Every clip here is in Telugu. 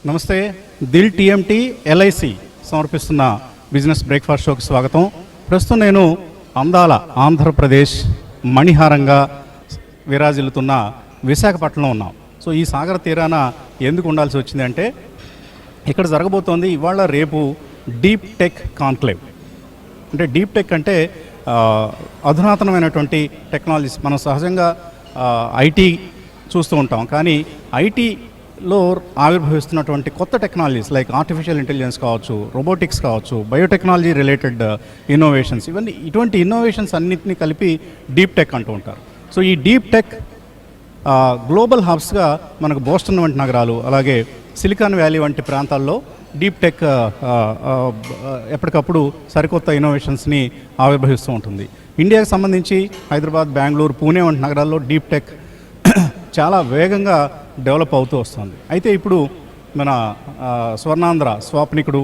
నమస్తే. దిల్ టీఎంటీ ఎల్ఐసి సమర్పిస్తున్న బిజినెస్ బ్రేక్ఫాస్ట్ షోకి స్వాగతం. ప్రస్తుతం నేను అందాల ఆంధ్రప్రదేశ్ మణిహారంగా విరాజిల్లుతున్న విశాఖపట్నంలో ఉన్నాం. సో ఈ సాగర తీరాన ఎందుకు ఉండాల్సి వచ్చింది అంటే, ఇక్కడ జరగబోతోంది ఇవాళ రేపు డీప్ టెక్ కాన్క్లేవ్. అంటే డీప్ టెక్ అంటే అధునాతనమైనటువంటి టెక్నాలజీస్. మనం సహజంగా ఐటీ చూస్తూ ఉంటాం, కానీ ఐటీలో ఆవిర్భవిస్తున్నటువంటి కొత్త టెక్నాలజీస్ లైక్ ఆర్టిఫిషియల్ ఇంటెలిజెన్స్ కావచ్చు, రోబోటిక్స్ కావచ్చు, బయోటెక్నాలజీ రిలేటెడ్ ఇన్నోవేషన్స్, ఇవన్నీ ఇటువంటి ఇన్నోవేషన్స్ అన్నింటినీ కలిపి డీప్ టెక్ అంటూ ఉంటారు. సో ఈ డీప్ టెక్ గ్లోబల్ హబ్స్గా మనకు బోస్టన్ వంటి నగరాలు, అలాగే సిలికాన్ వ్యాలీ వంటి ప్రాంతాల్లో డీప్ టెక్ ఎప్పటికప్పుడు సరికొత్త ఇన్నోవేషన్స్ని ఆవిర్భవిస్తూ ఉంటుంది. ఇండియాకి సంబంధించి హైదరాబాద్, బెంగళూరు, పూణే వంటి నగరాల్లో డీప్ టెక్ చాలా వేగంగా డెవలప్ అవుతూ వస్తుంది. అయితే ఇప్పుడు మన స్వర్ణాంధ్ర స్వాప్నికుడు,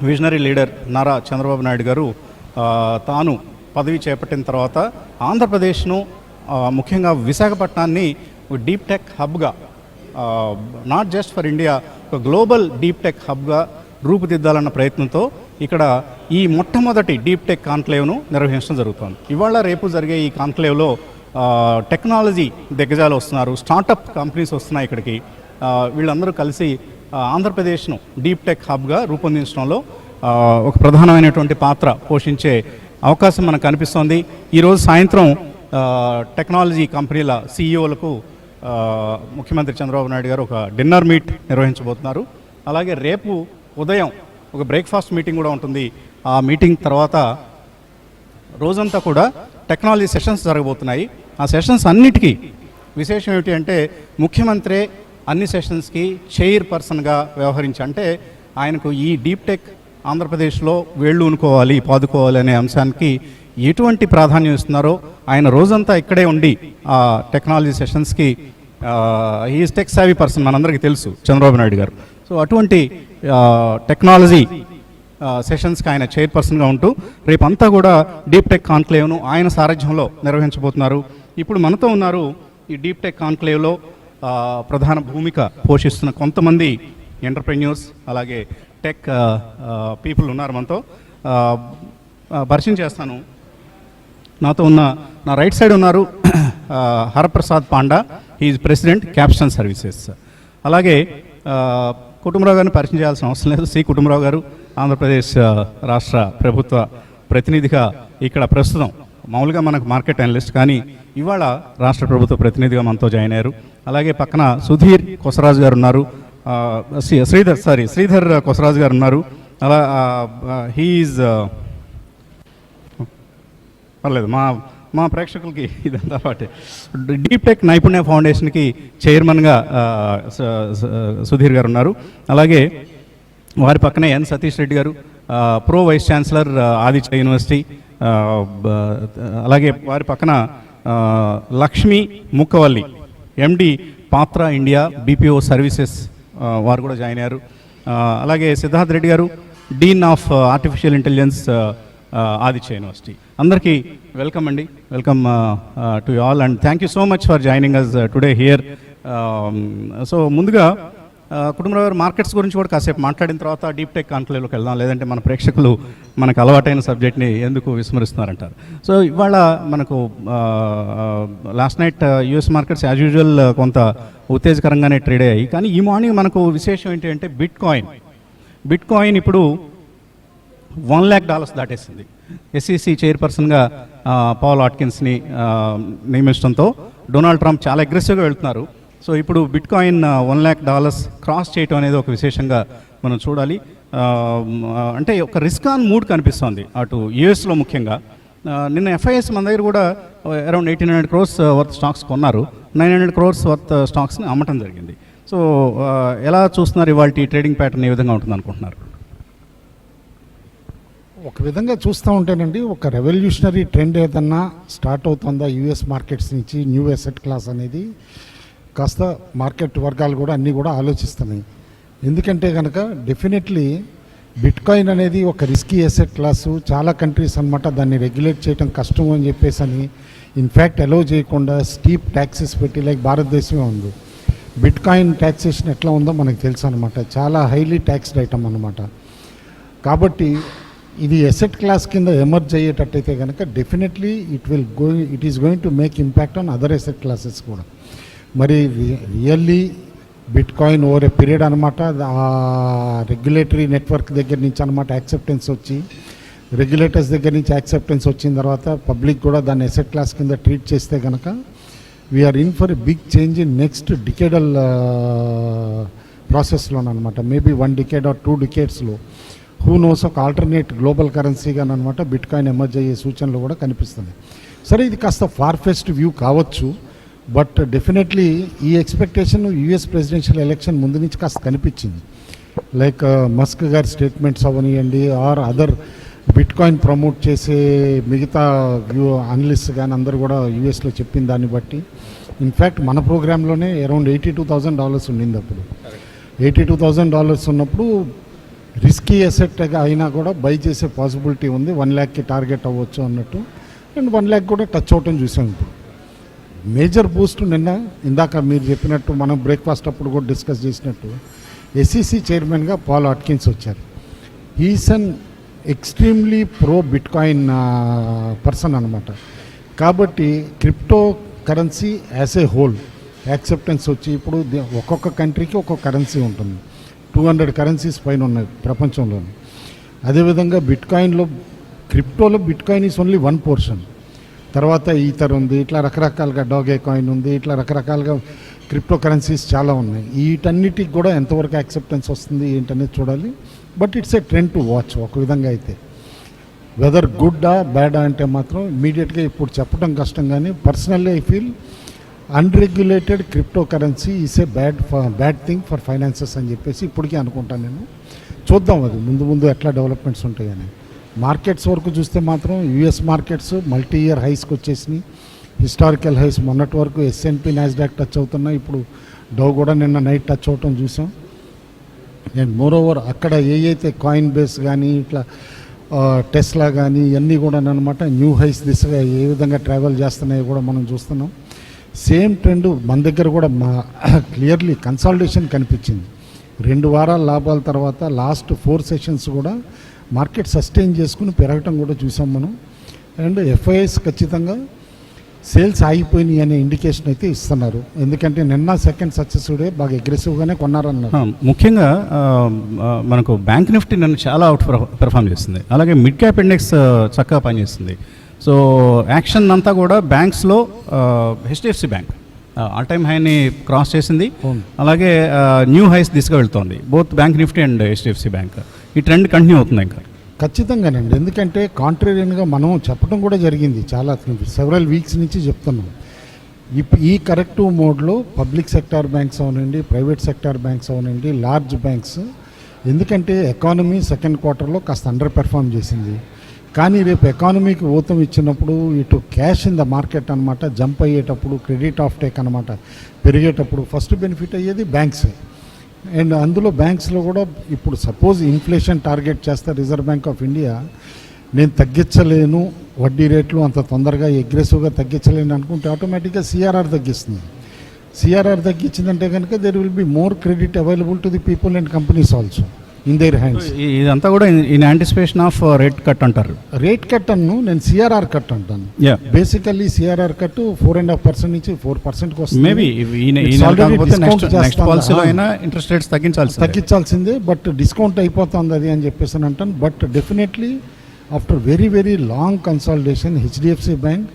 విజనరీ లీడర్ నారా చంద్రబాబు నాయుడు గారు తాను పదవి చేపట్టిన తర్వాత ఆంధ్రప్రదేశ్ను, ముఖ్యంగా విశాఖపట్నాన్ని డీప్ టెక్ హబ్గా, నాట్ జస్ట్ ఫర్ ఇండియా, ఒక గ్లోబల్ డీప్ టెక్ హబ్గా రూపుదిద్దాలన్న ప్రయత్నంతో ఇక్కడ ఈ మొట్టమొదటి డీప్ టెక్ కాన్క్లేవ్ను నిర్వహించడం జరుగుతుంది. ఇవాళ రేపు జరిగే ఈ కాన్క్లేవ్లో టెక్నాలజీ దిగ్గజాలు వస్తున్నారు, స్టార్టప్ కంపెనీస్ వస్తున్నాయి ఇక్కడికి. వీళ్ళందరూ కలిసి ఆంధ్రప్రదేశ్ను డీప్ టెక్ హబ్గా రూపొందించడంలో ఒక ప్రధానమైనటువంటి పాత్ర పోషించే అవకాశం మనకు కనిపిస్తోంది. ఈరోజు సాయంత్రం టెక్నాలజీ కంపెనీల సీఈఓలకు ముఖ్యమంత్రి చంద్రబాబు నాయుడు గారు ఒక డిన్నర్ మీట్ నిర్వహించబోతున్నారు. అలాగే రేపు ఉదయం ఒక బ్రేక్ఫాస్ట్ మీటింగ్ కూడా ఉంటుంది. ఆ మీటింగ్ తర్వాత రోజంతా కూడా టెక్నాలజీ సెషన్స్ జరగబోతున్నాయి. ఆ సెషన్స్ అన్నిటికీ విశేషం ఏమిటి అంటే, ముఖ్యమంత్రి అన్ని సెషన్స్కి చైర్ పర్సన్గా వ్యవహరించి, అంటే ఆయనకు ఈ డీప్ టెక్ ఆంధ్రప్రదేశ్లో వేళ్ళు ఉనుకోవాలి, పాదుకోవాలి అనే అంశానికి ఎటువంటి ప్రాధాన్యం ఇస్తున్నారో ఆయన రోజంతా ఇక్కడే ఉండి ఆ టెక్నాలజీ సెషన్స్కి ఈజ్ టెక్ సావీ పర్సన్, మనందరికీ తెలుసు చంద్రబాబు నాయుడు గారు. సో అటువంటి టెక్నాలజీ సెషన్స్కి ఆయన చైర్పర్సన్గా ఉంటూ రేపంతా కూడా డీప్ టెక్ కాన్క్లేవ్ను ఆయన సారథ్యంలో నిర్వహించబోతున్నారు. ఇప్పుడు మనతో ఉన్నారు ఈ డీప్ టెక్ కాన్క్లేవ్లో ప్రధాన భూమిక పోషిస్తున్న కొంతమంది ఎంటర్ప్రెన్యూర్స్, అలాగే టెక్ పీపుల్ ఉన్నారు మనతో. పరిచయం చేస్తాను. నాతో ఉన్న నా రైట్ సైడ్ ఉన్నారు Haraprasad Panda, he's president Capstan services. అలాగే కుటుంబరావు గారిని పరిచయం చేయాల్సిన అవసరం లేదు. సి కుటుంబరావు గారు ఆంధ్రప్రదేశ్ రాష్ట్ర ప్రభుత్వ ప్రతినిధిగా ఇక్కడ ప్రస్తుతం, మామూలుగా మనకు మార్కెట్ అనలిస్ట్, కానీ ఇవాళ రాష్ట్ర ప్రభుత్వ ప్రతినిధిగా మనతో జాయిన్ అయ్యారు. అలాగే పక్కన సుధీర్ కొసరాజు గారు ఉన్నారు, శ్రీధర్ కొసరాజు గారు ఉన్నారు. అలా హీఈజ్ పర్లేదు మా ప్రేక్షకులకి ఇదంతా పాటే. డీప్ టెక్ నైపుణ్య ఫౌండేషన్కి చైర్మన్గా సుధీర్ గారు ఉన్నారు. అలాగే వారి పక్కనే ఎన్ Satish Reddy garu, pro vice chancellor Aditya university. అలాగే వారి పక్కన లక్ష్మీ ముక్కవల్లి, ఎండి పాత్ర ఇండియా బీపీఓ సర్వీసెస్, వారు కూడా జాయిన్ అయ్యారు. అలాగే Siddharth Reddy garu, dean of artificial intelligence Aditya university. అందరికీ వెల్కమ్ అండి, welcome to you all and thank you so much for joining us today here. So ముందుగా కుటుంబరావు గారు మార్కెట్స్ గురించి కూడా కాసేపు మాట్లాడిన తర్వాత డీప్ టెక్ కాన్క్లేవ్లోకి వెళ్దాం, లేదంటే మన ప్రేక్షకులు మనకు అలవాటైన సబ్జెక్ట్ని ఎందుకు విస్మరిస్తున్నారంటారు. సో ఇవాళ మనకు last night US markets as usual కొంత ఉత్తేజకరంగానే ట్రేడ్ అయ్యాయి. కానీ ఈ మార్నింగ్ మనకు విశేషం ఏంటి అంటే, బిట్ కాయిన్ ఇప్పుడు $1 lakh దాటేసింది. SEC చైర్పర్సన్గా పాల్ ఆట్కిన్స్ని నియమించడంతో డొనాల్డ్ ట్రంప్ చాలా అగ్రెసివ్గా వెళ్తున్నారు. సో ఇప్పుడు బిట్ కాయిన్ $1 lakh క్రాస్ చేయటం అనేది ఒక విశేషంగా మనం చూడాలి. అంటే ఒక రిస్క్ ఆన్ మూడ్ కనిపిస్తోంది అటు యూఎస్లో ముఖ్యంగా. నిన్న FIS మన దగ్గర కూడా అరౌండ్ 1,800 crores వర్త్ స్టాక్స్ కొన్నారు, 900 crores వర్త్ స్టాక్స్ని అమ్మటం జరిగింది. సో ఎలా చూస్తున్నారు ఇవాళ ట్రేడింగ్ ప్యాటర్న్ ఏ విధంగా ఉంటుంది అనుకుంటున్నారు? ఒక విధంగా చూస్తూ ఉంటేనండి, ఒక రెవల్యూషనరీ ట్రెండ్ ఏదన్నా స్టార్ట్ అవుతుందా యూఎస్ మార్కెట్స్ నుంచి, న్యూ అసెట్ క్లాస్ అనేది కాస్త మార్కెట్ వర్గాలు కూడా అన్నీ కూడా ఆలోచిస్తున్నాయి. ఎందుకంటే కనుక డెఫినెట్లీ బిట్ కాయిన్ అనేది ఒక రిస్కీ అసెట్ క్లాసు, చాలా కంట్రీస్ అనమాట దాన్ని రెగ్యులేట్ చేయడం కష్టం అని చెప్పేసి అని ఇన్ఫ్యాక్ట్ అలో చేయకుండా స్టీప్ ట్యాక్సెస్ పెట్టి లైక్ భారతదేశమే ఉంది. బిట్ కాయిన్ ట్యాక్సేషన్ ఎట్లా ఉందో మనకు తెలుసు అనమాట, చాలా హైలీ ట్యాక్స్డ్ ఐటమ్ అనమాట. కాబట్టి ఇది ఎసెట్ క్లాస్ కింద ఎమర్జ్ అయ్యేటట్టయితే కనుక definitely it is going to make impact on other asset classes కూడా. మరి really bit coin over a period అనమాట ఆ రెగ్యులేటరీ నెట్వర్క్ దగ్గర నుంచి అనమాట యాక్సెప్టెన్స్ వచ్చి, రెగ్యులేటర్స్ దగ్గర నుంచి యాక్సెప్టెన్స్ వచ్చిన తర్వాత పబ్లిక్ కూడా దాన్ని ఎసెట్ క్లాస్ కింద ట్రీట్ చేస్తే కనుక we're in for a big change in next decadal ప్రాసెస్లోనమాట. మేబీ 1 decade or 2 decadesలో హూ నోస్ ఒక ఆల్టర్నేట్ గ్లోబల్ కరెన్సీగా అనమాట బిట్ కాయిన్ ఎమర్జ్ అయ్యే సూచనలు కూడా కనిపిస్తుంది. సరే, ఇది కాస్త ఫార్ఫెస్ట్ వ్యూ కావచ్చు, బట్ డెఫినెట్లీ ఈ ఎక్స్పెక్టేషన్ యూఎస్ ప్రెసిడెన్షియల్ ఎలక్షన్ ముందు నుంచి కాస్త కనిపించింది. లైక్ మస్క్ గారి స్టేట్మెంట్స్ అవనియండి or other bitcoin promote చేసే మిగతా వ్యూ అనలిస్ట్ కానీ అందరూ కూడా యూఎస్లో చెప్పిన దాన్ని బట్టి ఇన్ఫ్యాక్ట్ మన ప్రోగ్రాంలోనే అరౌండ్ $82,000 ఉండింది. అప్పుడు $82,000 ఉన్నప్పుడు రిస్కీ ఎసెట్ అయినా కూడా బై చేసే పాసిబిలిటీ ఉంది, 1 lakh టార్గెట్ అవ్వచ్చు అన్నట్టు. అండ్ 1 lakh కూడా టచ్ అవటం చూసాం. ఇప్పుడు మేజర్ బూస్ట్ నిన్న ఇందాక మీరు చెప్పినట్టు మనం బ్రేక్ఫాస్ట్ అప్పుడు కూడా డిస్కస్ చేసినట్టు SEC చైర్మన్గా పాల్ అట్కిన్స్ వచ్చారు. He's an extremely pro bit coin person అనమాట. కాబట్టి crypto currency as a whole acceptance వచ్చి ఇప్పుడు ఒక్కొక్క కంట్రీకి ఒక్కొక్క కరెన్సీ ఉంటుంది. 200 కరెన్సీస్ పైన ఉన్నాయి ప్రపంచంలోని. అదేవిధంగా బిట్ కాయిన్లో క్రిప్టోలో bitcoin is only 1 portion. తర్వాత ఈథర్ ఉంది, ఇట్లా రకరకాలుగా డాగే కాయిన్ ఉంది, ఇట్లా రకరకాలుగా క్రిప్టో కరెన్సీస్ చాలా ఉన్నాయి. వీటన్నిటికి కూడా ఎంతవరకు యాక్సెప్టెన్స్ వస్తుంది ఏంటనేది చూడాలి. But it's a trend to watch ఒక విధంగా అయితే. వెదర్ గుడ్డా బ్యాడా అంటే మాత్రం ఇమీడియట్గా ఇప్పుడు చెప్పడం కష్టం, కానీ personally I feel unregulated crypto currency is a bad thing for finances అని చెప్పేసి ఇప్పటికీ అనుకుంటాను నేను. చూద్దాం అది ముందు ఎట్లా డెవలప్మెంట్స్ ఉంటాయని. మార్కెట్స్ వరకు చూస్తే మాత్రం యుఎస్ మార్కెట్స్ మల్టీ ఇయర్ హైస్కి వచ్చేసినాయి, హిస్టారికల్ హైస్. మొన్నటి వరకు S&P నాస్డాక్ టచ్ అవుతున్నాయి, ఇప్పుడు డౌ కూడా నిన్న నైట్ టచ్ అవటం చూసాం. అండ్ మోర్ ఓవర్ అక్కడ అయితే కాయిన్ బేస్ కానీ ఇట్లా టెస్లా కానీ ఇవన్నీ కూడా అనమాట న్యూ హైస్ దిశగా ఏ విధంగా ట్రావెల్ చేస్తున్నాయో కూడా మనం చూస్తున్నాం. సేమ్ ట్రెండ్ మన దగ్గర కూడా క్లియర్లీ కన్సాలిడేషన్ కనిపించింది. 2 వారాల లాభాల తర్వాత లాస్ట్ 4 సెషన్స్ కూడా మార్కెట్ సస్టైన్ చేసుకుని పెరగటం కూడా చూసాం మనం. అండ్ FIIs ఖచ్చితంగా సేల్స్ ఆగిపోయినాయి అనే ఇండికేషన్ అయితే ఇస్తున్నారు. ఎందుకంటే నిన్న సెకండ్ సక్సెసివ్ డే బాగా అగ్రెసివ్గానే కొన్నారన్నారు. ముఖ్యంగా మనకు బ్యాంక్ నిఫ్టీ నన్ను చాలా అవుట్ పెర్ఫామ్ చేస్తుంది, అలాగే మిడ్ క్యాప్ ఇండెక్స్ చక్కగా పనిచేస్తుంది. సో యాక్షన్ అంతా కూడా బ్యాంక్స్లో HDFC బ్యాంక్ ఆల్ టైమ్ హైని క్రాస్ చేసింది, అలాగే న్యూ హైస్ దిశగా వెళ్తోంది. Both Bank Nifty and HDFC bank. ఈ ట్రెండ్ కంటిన్యూ అవుతుంది ఇంకా. ఖచ్చితంగానండి, ఎందుకంటే కాంట్రేరియన్గా మనం చెప్పడం కూడా జరిగింది, చాలా సెవరల్ వీక్స్ నుంచి చెప్తున్నాం. ఈ కరెక్టివ్ మోడ్లో పబ్లిక్ సెక్టార్ బ్యాంక్స్ అవనండి, ప్రైవేట్ సెక్టార్ బ్యాంక్స్ అవనండి, లార్జ్ బ్యాంక్స్, ఎందుకంటే ఎకానమీ సెకండ్ క్వార్టర్లో కాస్త అండర్ పెర్ఫామ్ చేసింది. కానీ రేపు ఎకానమీకి ఊతం ఇచ్చినప్పుడు ఇటు క్యాష్ ఇన్ ద మార్కెట్ అనమాట జంప్ అయ్యేటప్పుడు, క్రెడిట్ ఆఫ్ టేక్ అనమాట పెరిగేటప్పుడు ఫస్ట్ బెనిఫిట్ అయ్యేది బ్యాంక్స్. అండ్ అందులో బ్యాంక్స్లో కూడా ఇప్పుడు సపోజ్ ఇన్ఫ్లేషన్ టార్గెట్ చేస్తే రిజర్వ్ బ్యాంక్ ఆఫ్ ఇండియా, నేను తగ్గించలేను వడ్డీ రేట్లు అంత తొందరగా అగ్రెసివ్గా తగ్గించలేను అనుకుంటే ఆటోమేటిక్గా CRR తగ్గిస్తుంది. CRR తగ్గించిందంటే కనుక there will be more credit available to the people and companies also in their hands. ఇదంతా కూడా in anticipation of rate cut అంటారు. రేట్ కట్ అన్ను నేను CRR కట్ అంటాను. బేసికల్లీ CRR కట్ 4.5% నుంచి 4%కి వస్తుంది. మేబీ ఇంట్రెస్ట్ రేట్స్ తగ్గించాల్సిందే, బట్ డిస్కౌంట్ అయిపోతుంది అది అని చెప్పేసి అని అంటాను. But definitely after very long consolidation HDFC bank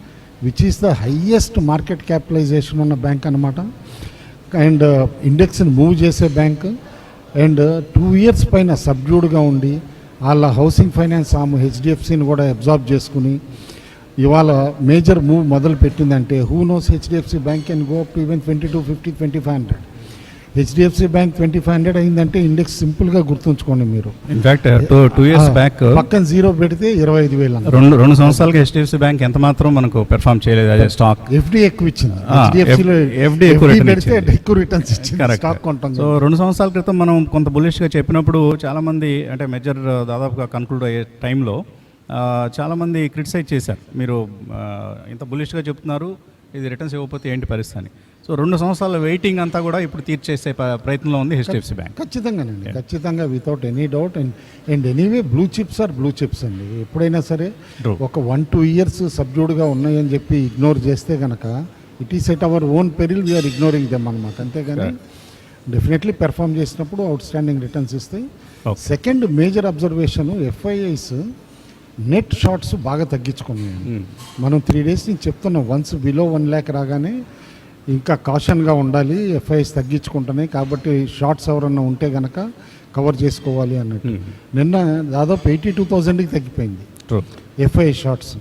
which is the highest market capitalization ఉన్న బ్యాంక్ అనమాట, అండ్ ఇండెక్స్ని మూవ్ చేసే బ్యాంక్, అండ్ 2 years పైన సబ్డ్యూడ్గా ఉండి వాళ్ళ హౌసింగ్ ఫైనాన్స్ ఆమె HDFCని కూడా అబ్జార్బ్ చేసుకుని ఇవాళ మేజర్ మూవ్ మొదలు పెట్టిందంటే who knows HDFC bank can go up even 2250, 2500. HDFC bank 2500 అయిందంటే ఇండెక్స్ సింపుల్గా గుర్తుంచుకోండి మీరు. ఇన్ఫాక్ట్ 2 years బ్యాక్ పక్కన 0 పెడితే 25,000. రెండు సంవత్సరాలుగా HDFC బ్యాంక్ ఎంత మాత్రం మనకు పెర్ఫామ్ చేయలేదు. అదే స్టాక్ FD ఎక్కువ ఇచ్చింది, FD ఎక్కువ రిటర్న్స్ ఇచ్చింది స్టాక్ కొంటాం. సో 2 సంవత్సరాల క్రితం మనం కొంత బులిష్గా చెప్పినప్పుడు చాలామంది అంటే మెజర్ దాదాపుగా కన్క్లూడ్ అయ్యే టైంలో చాలామంది క్రిటిసైజ్ చేశారు, మీరు ఇంత బులిష్గా చెప్తున్నారు, ఇది రిటర్న్స్ ఇవ్వకపోతే ఏంటి పరిస్థితి అని. సో 2 సంవత్సరాల వెయిటింగ్ అంతా కూడా ఇప్పుడు తీర్చేసే ప్రయత్నంలో ఉంది హెచ్డిఎఫ్సి బ్యాంక్. ఖచ్చితంగానండి, ఖచ్చితంగా without any doubt. And anyway blue chips are blue chips అండి. ఎప్పుడైనా సరే True. ఒక 1-2 ఇయర్స్ సబ్డ్యూడ్గా ఉన్నాయని చెప్పి ఇగ్నోర్ చేస్తే కనుక it is at our own peril we are ignoring them అనమాట. అంతేగాని డెఫినెట్లీ పెర్ఫామ్ చేసినప్పుడు అవుట్ స్టాండింగ్ రిటర్న్స్ ఇస్తాయి. Okay. Second major observation, FIIs net shorts బాగా తగ్గించుకున్నాయి. మనం 3 days నుంచి చెప్తున్నాం, వన్స్ బిలో 1 lakh రాగానే ఇంకా కాషన్గా ఉండాలి, ఎఫ్ఐఐస్ తగ్గించుకుంటున్నాయి కాబట్టి షార్ట్స్ ఎవరన్నా ఉంటే కనుక కవర్ చేసుకోవాలి అన్నట్టు. నిన్న దాదాపు 82,000కి తగ్గిపోయింది ఎఫ్ఐఐ షార్ట్స్.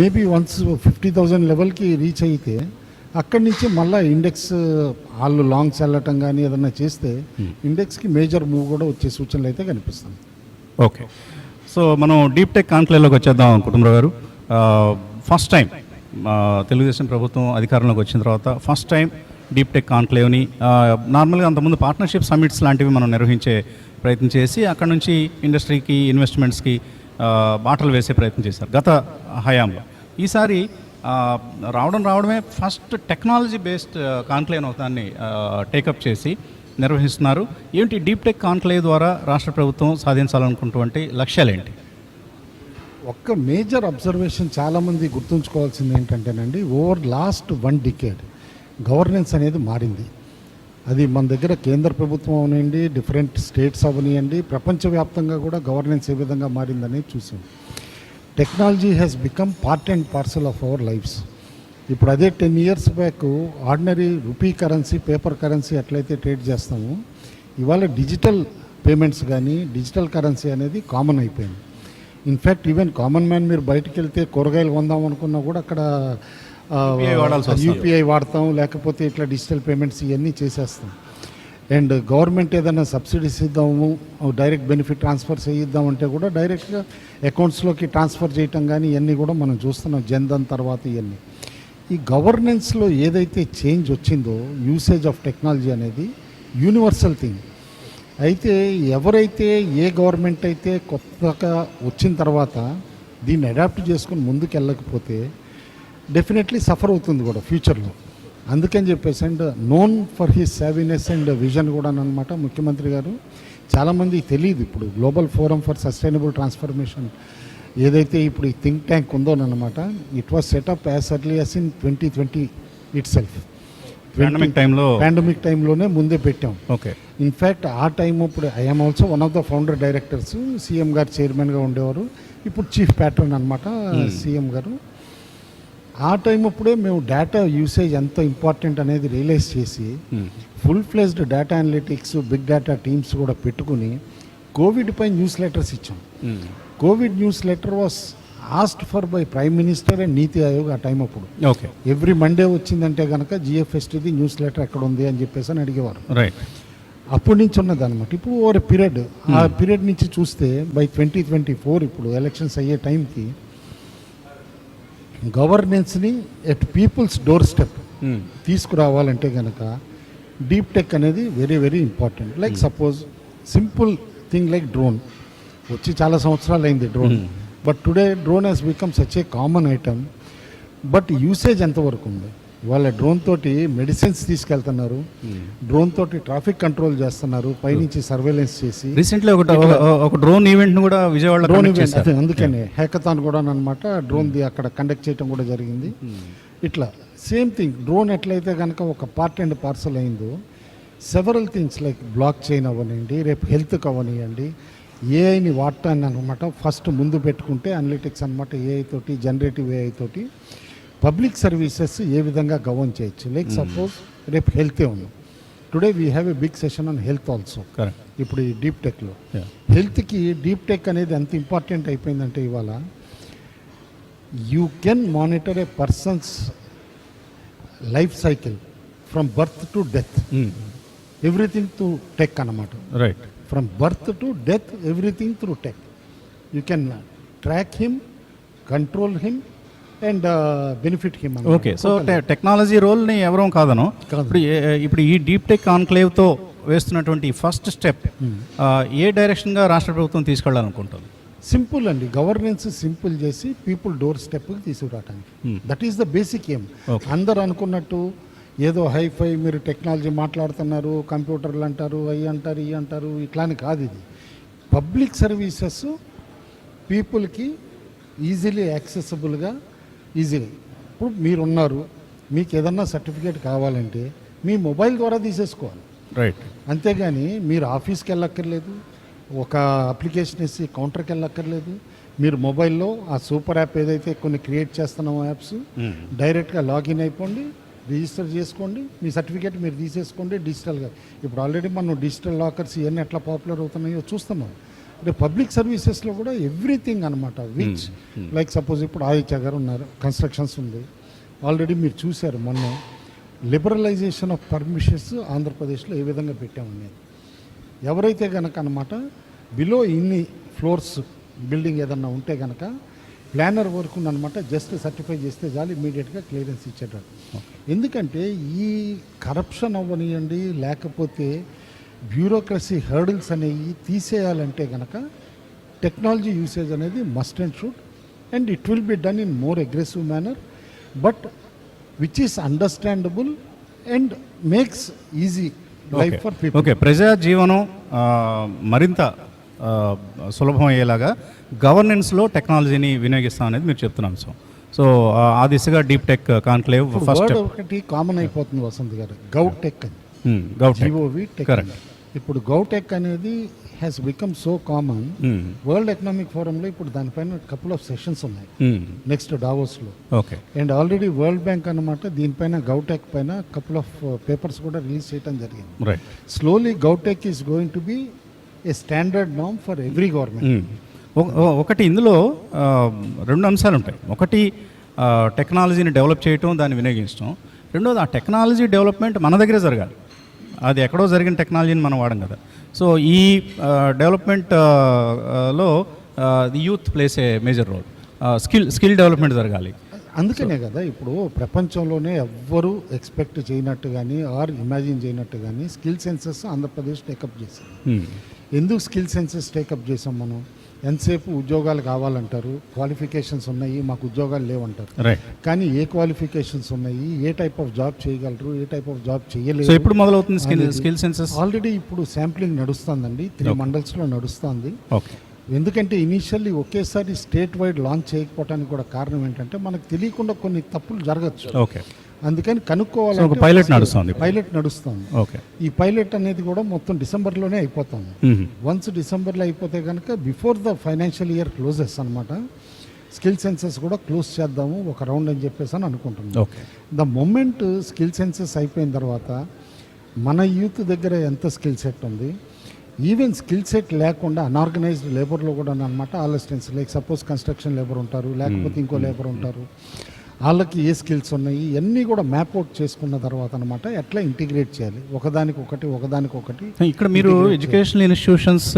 మేబీ వన్స్ 50,000 లెవెల్కి రీచ్ అయితే అక్కడి నుంచి మళ్ళీ ఇండెక్స్ వాళ్ళు లాంగ్స్ వెళ్ళటం కానీ ఏదన్నా చేస్తే ఇండెక్స్కి మేజర్ మూవ్ కూడా వచ్చే సూచనలు అయితే కనిపిస్తుంది. ఓకే, సో మనం డీప్ టెక్ కాన్క్లేవ్లోకి వచ్చేద్దాం కుటుంబరావు గారు. ఫస్ట్ టైం తెలుగుదేశం ప్రభుత్వం అధికారంలోకి వచ్చిన తర్వాత ఫస్ట్ టైం డీప్ టెక్ కాన్క్లేవ్ని నార్మల్గా అంతకుముందు పార్ట్నర్షిప్ సమ్మిట్స్ లాంటివి మనం నిర్వహించే ప్రయత్నం చేసి అక్కడ నుంచి ఇండస్ట్రీకి ఇన్వెస్ట్మెంట్స్కి బాటలు వేసే ప్రయత్నం చేశారు గత హయాంలో. ఈసారి రావడమే ఫస్ట్ టెక్నాలజీ బేస్డ్ కాన్క్లేవ్ ఒకదాన్ని టేకప్ చేసి నిర్వహిస్తున్నారు. ఏంటి డీప్ టెక్ కాన్క్లేవ్ ద్వారా రాష్ట్ర ప్రభుత్వం సాధించాలనుకున్నటువంటి లక్ష్యాలు ఏంటి? ఒక్క మేజర్ అబ్జర్వేషన్ చాలామంది గుర్తుంచుకోవాల్సింది ఏంటంటేనండి, ఓవర్ లాస్ట్ 1 decade గవర్నెన్స్ అనేది మారింది. అది మన దగ్గర కేంద్ర ప్రభుత్వం అవనండి, డిఫరెంట్ స్టేట్స్ అవనియండి, ప్రపంచవ్యాప్తంగా కూడా గవర్నెన్స్ ఏ విధంగా మారిందనేది చూసాం. Technology has become part and parcel of our lives. ఇప్పుడు అదే 10 years back ordinary rupee currency, paper currency ఎట్లయితే ట్రేడ్ చేస్తామో ఇవాళ డిజిటల్ పేమెంట్స్ కానీ డిజిటల్ కరెన్సీ అనేది కామన్ అయిపోయింది. ఇన్ఫ్యాక్ట్ ఈవెన్ కామన్ మ్యాన్ మీరు బయటకు వెళ్తే కూరగాయలు కొందాం అనుకున్నా కూడా అక్కడ యూపీఐ వాడతాం, లేకపోతే ఇట్లా డిజిటల్ పేమెంట్స్ ఇవన్నీ చేసేస్తాం. అండ్ గవర్నమెంట్ ఏదైనా సబ్సిడీస్ ఇద్దాము, డైరెక్ట్ బెనిఫిట్ ట్రాన్స్ఫర్ చేయిద్దామంటే కూడా డైరెక్ట్గా అకౌంట్స్లోకి ట్రాన్స్ఫర్ చేయటం కానీ ఇవన్నీ కూడా మనం చూస్తున్నాం జన్ధన్ తర్వాత. ఇవన్నీ ఈ గవర్నెన్స్లో ఏదైతే చేంజ్ వచ్చిందో, యూసేజ్ ఆఫ్ టెక్నాలజీ అనేది యూనివర్సల్ థింగ్. అయితే ఎవరైతే ఏ గవర్నమెంట్ అయితే కొత్తగా వచ్చిన తర్వాత దీన్ని అడాప్ట్ చేసుకుని ముందుకు వెళ్ళకపోతే డెఫినెట్లీ సఫర్ అవుతుంది కూడా ఫ్యూచర్లో. అందుకని చెప్పేసి and known for his savviness and vision కూడా అనమాట ముఖ్యమంత్రి గారు. చాలామంది తెలియదు ఇప్పుడు global forum for sustainable transformation ఏదైతే ఇప్పుడు ఈ థింక్ ట్యాంక్ ఉందోనమాట, it was set up as early as in 2020 itself. Pandemic టైంలోనే ముందే పెట్టాం. ఓకే, ఇన్ఫ్యాక్ట్ ఆ టైం అప్పుడు I'm also one of the founder directors. CM గారు చైర్మన్గా ఉండేవారు, ఇప్పుడు చీఫ్ ప్యాట్రన్ అనమాట సీఎం గారు. ఆ టైం అప్పుడే మేము డేటా యూసేజ్ ఎంత ఇంపార్టెంట్ అనేది రియలైజ్ చేసి full fledged data analytics, big data teams కూడా పెట్టుకుని కోవిడ్ పై న్యూస్ లెటర్స్ ఇచ్చాం. Covid newsletter was asked for by prime minister and NITI Aayog ఆ టైం అప్పుడు. ఓకే, ఎవ్రీ మండే వచ్చిందంటే కనుక జిఎఫ్ఎస్టీది న్యూస్ లెటర్ ఎక్కడ ఉంది అని చెప్పేసి అని అడిగేవారు. రైట్, అప్పటి నుంచి ఉన్నది అనమాట. ఇప్పుడు ఓవర్ పీరియడ్, ఆ పీరియడ్ నుంచి చూస్తే బై 2024 ఇప్పుడు ఎలక్షన్స్ అయ్యే టైంకి గవర్నెన్స్ని ఎట్ పీపుల్స్ డోర్ స్టెప్ తీసుకురావాలంటే కనుక డీప్ టెక్ అనేది very very important. Like suppose simple thing like drone వచ్చి చాలా సంవత్సరాలు అయింది drone, but today drone has become such a common item. But usage ఎంతవరకు ఉంది? వాళ్ళ డ్రోన్ తోటి మెడిసిన్స్ తీసుకెళ్తున్నారు, డ్రోన్ తోటి ట్రాఫిక్ కంట్రోల్ చేస్తున్నారు, పైనుంచి సర్వేలెన్స్ చేసి. రీసెంట్లీ ఒక డ్రోన్ ఈవెంట్ కూడా విజయవాడలో డ్రోన్ ఈవెంట్ అదే అందుకనే హ్యాకథాన్ కూడా అనమాట డ్రోన్ది అక్కడ కండక్ట్ చేయడం కూడా జరిగింది. ఇట్లా సేమ్ థింగ్ డ్రోన్ ఎట్లయితే కనుక ఒక పార్ట్ అండ్ పార్సల్ అయిందో, several things like block chain అవ్వనివ్వండి, రేపు హెల్త్కి అవ్వనివ్వండి, ఏఐని వాడటాన్ని అనమాట ఫస్ట్ ముందు పెట్టుకుంటే అనలిటిక్స్ అనమాట. ఏఐ తోటి, జనరేటివ్ ఏఐ తోటి పబ్లిక్ సర్వీసెస్ ఏ విధంగా గవర్న్ చేయొచ్చు. లైక్ సపోజ్ రేపు హెల్తే ఉంది, today we have a big session on health also. ఇప్పుడు ఈ డీప్ టెక్లో హెల్త్కి డీప్ టెక్ అనేది ఎంత ఇంపార్టెంట్ అయిపోయిందంటే ఇవాళ you can monitor a person's life cycle from birth to death, everything to tech అన్నమాట. Right, from birth to death everything through tech. You can track him, control him and benefit him. Okay, so technology రోల్ని ఎవరూ కాదను. ఇప్పుడు ఈ డీప్ టెక్ కాన్క్లేవ్తో వేస్తున్నటువంటి ఫస్ట్ స్టెప్ ఏ డైరెక్షన్గా రాష్ట్ర ప్రభుత్వం తీసుకెళ్ళాలనుకుంటుంది? సింపుల్ అండి, గవర్నెన్స్ సింపుల్ చేసి పీపుల్ డోర్ స్టెప్కి తీసుకురావడానికి. That is the basic aim. Okay. అందరు అనుకున్నట్టు ఏదో హైఫై మీరు టెక్నాలజీ మాట్లాడుతున్నారు, కంప్యూటర్లు అంటారు, అవి అంటారు, ఇవి అంటారు, ఇట్లాని కాదు. ఇది పబ్లిక్ సర్వీసెస్ పీపుల్కి ఈజీలీ యాక్సెసిబుల్గా ఈజీగా. ఇప్పుడు మీరున్నారు, మీకు ఏదన్నా సర్టిఫికేట్ కావాలంటే మీ మొబైల్ ద్వారా తీసేసుకోవాలి, రైట్. అంతేగాని మీరు ఆఫీస్కి వెళ్ళక్కర్లేదు, ఒక అప్లికేషన్ వేసి కౌంటర్కి వెళ్ళక్కర్లేదు. మీరు మొబైల్లో ఆ సూపర్ యాప్ ఏదైతే కొన్ని క్రియేట్ చేస్తున్నామో యాప్స్ డైరెక్ట్గా లాగిన్ అయిపోండి, రిజిస్టర్ చేసుకోండి, మీ సర్టిఫికేట్ మీరు తీసేసుకోండి డిజిటల్గా. ఇప్పుడు ఆల్రెడీ మనం డిజిటల్ లాకర్స్ ఇవన్నీ ఎట్లా పాపులర్ అవుతున్నాయో చూస్తున్నాం. అంటే పబ్లిక్ సర్వీసెస్లో కూడా ఎవ్రీథింగ్ అనమాట, విచ్ లైక్ సపోజ్ ఇప్పుడు ఆదిత్య గారు ఉన్నారు, కన్స్ట్రక్షన్స్ ఉంది, ఆల్రెడీ మీరు చూశారు మొన్న లిబరలైజేషన్ ఆఫ్ పర్మిషన్స్ ఆంధ్రప్రదేశ్లో ఏ విధంగా పెట్టామనేది. ఎవరైతే కనుక అనమాట బిలో ఇన్ని ఫ్లోర్స్ బిల్డింగ్ ఏదన్నా ఉంటే కనుక ప్లానర్ వర్క్ ఉందన్నమాట, జస్ట్ సర్టిఫై చేస్తే చాలు ఇమీడియట్గా క్లియరెన్స్ ఇచ్చేటట్టు. ఎందుకంటే ఈ కరప్షన్ అవ్వనియండి, లేకపోతే బ్యూరోక్రసీ హర్డిల్స్ అనేవి తీసేయాలంటే కనుక టెక్నాలజీ యూసేజ్ అనేది must and should, and it will be done in more aggressive manner, but which is understandable and makes easy life for people. Okay, ప్రజా జీవనం మరింత సులభం అయ్యేలాగా గవర్నెన్స్లో టెక్నాలజీని వినియోగిస్తాం అనేది మీరు చెప్తున్న అంశం. సో ఆ దిశగా deep tech conclave first word ఒకటి కామన్ అయిపోతుంది వసంత్ గారు, గౌటెక్ అని, గౌటెక్. GOV tech. ఇప్పుడు గౌటెక్ అనేది has become so common. World economic ఫోరంలో ఇప్పుడు దానిపైన కపుల్ ఆఫ్ సెషన్స్ ఉన్నాయి నెక్స్ట్ డావోస్లో. Okay. And already world bank అన్నమాట దీనిపైన గౌటెక్ పైన కపుల్ ఆఫ్ పేపర్స్ కూడా రిలీజ్ చేయడం జరిగింది. Right. Slowly govtech is going to be a standard నామ్ ఫర్ ఎవ్రీ గవర్నమెంట్. ఒకటి ఇందులో రెండు అంశాలు ఉంటాయి. ఒకటి టెక్నాలజీని డెవలప్ చేయటం, దాన్ని వినియోగించడం. రెండోది ఆ టెక్నాలజీ డెవలప్మెంట్ మన దగ్గరే జరగాలి. అది ఎక్కడో జరిగిన టెక్నాలజీని మనం వాడం కదా. సో ఈ డెవలప్మెంట్లో the youth plays a major role. Skill development జరగాలి. అందుకనే కదా ఇప్పుడు ప్రపంచంలోనే ఎవ్వరూ ఎక్స్పెక్ట్ చేయనట్టు కానీ ఆర్ ఇమాజిన్ చేయనట్టు కానీ స్కిల్ సెన్సెస్ ఆంధ్రప్రదేశ్ టేకప్ చేసింది. ఎందుకు స్కిల్ సెన్సెస్ టేకప్ చేసాం మనం? ఎంతసేపు ఉద్యోగాలు కావాలంటారు, క్వాలిఫికేషన్స్ ఉన్నాయి, మాకు ఉద్యోగాలు లేవంటారు. కానీ ఏ క్వాలిఫికేషన్స్ ఉన్నాయి, ఏ టైప్ ఆఫ్ జాబ్ చేయగలరు, ఏ టైప్ ఆఫ్ జాబ్ చేయలేదు. సో ఇప్పుడు మొదలవుతుంది స్కిల్ సెన్సెస్. ఆల్రెడీ ఇప్పుడు శాంప్లింగ్ నడుస్తుందండి, 3 మండల్స్లో నడుస్తుంది. ఓకే. ఎందుకంటే ఇనీషియల్లీ ఒకేసారి స్టేట్ వైడ్ లాంచ్ చేయకపోవడానికి కూడా కారణం ఏంటంటే మనకు తెలియకుండా కొన్ని తప్పులు జరగచ్చు. ఓకే. అందుకని కనుక్కోవాలి. పైలట్ నడుస్తుంది. ఓకే. ఈ పైలట్ అనేది కూడా మొత్తం డిసెంబర్లోనే అయిపోతుంది. వన్స్ డిసెంబర్లో అయిపోతే కనుక before the financial year closes అనమాట స్కిల్ సెన్సెస్ కూడా క్లోజ్ చేద్దాము ఒక రౌండ్ అని చెప్పేసి అని అనుకుంటున్నాం. Okay. The moment skill senses అయిపోయిన తర్వాత మన యూత్ దగ్గర ఎంత స్కిల్ సెట్ ఉంది, ఈవెన్ స్కిల్ సెట్ లేకుండా అన్ఆర్గనైజ్డ్ లేబర్లో కూడా అనమాట all assistants like suppose construction labour ఉంటారు, లేకపోతే ఇంకో లేబర్ ఉంటారు, వాళ్ళకి ఏ స్కిల్స్ ఉన్నాయి ఇవన్నీ కూడా మ్యాప్ అవుట్ చేసుకున్న తర్వాత అనమాట ఎట్లా ఇంటిగ్రేట్ చేయాలి ఒకదానికొకటి. ఇక్కడ మీరు ఎడ్యుకేషనల్ ఇన్స్టిట్యూషన్స్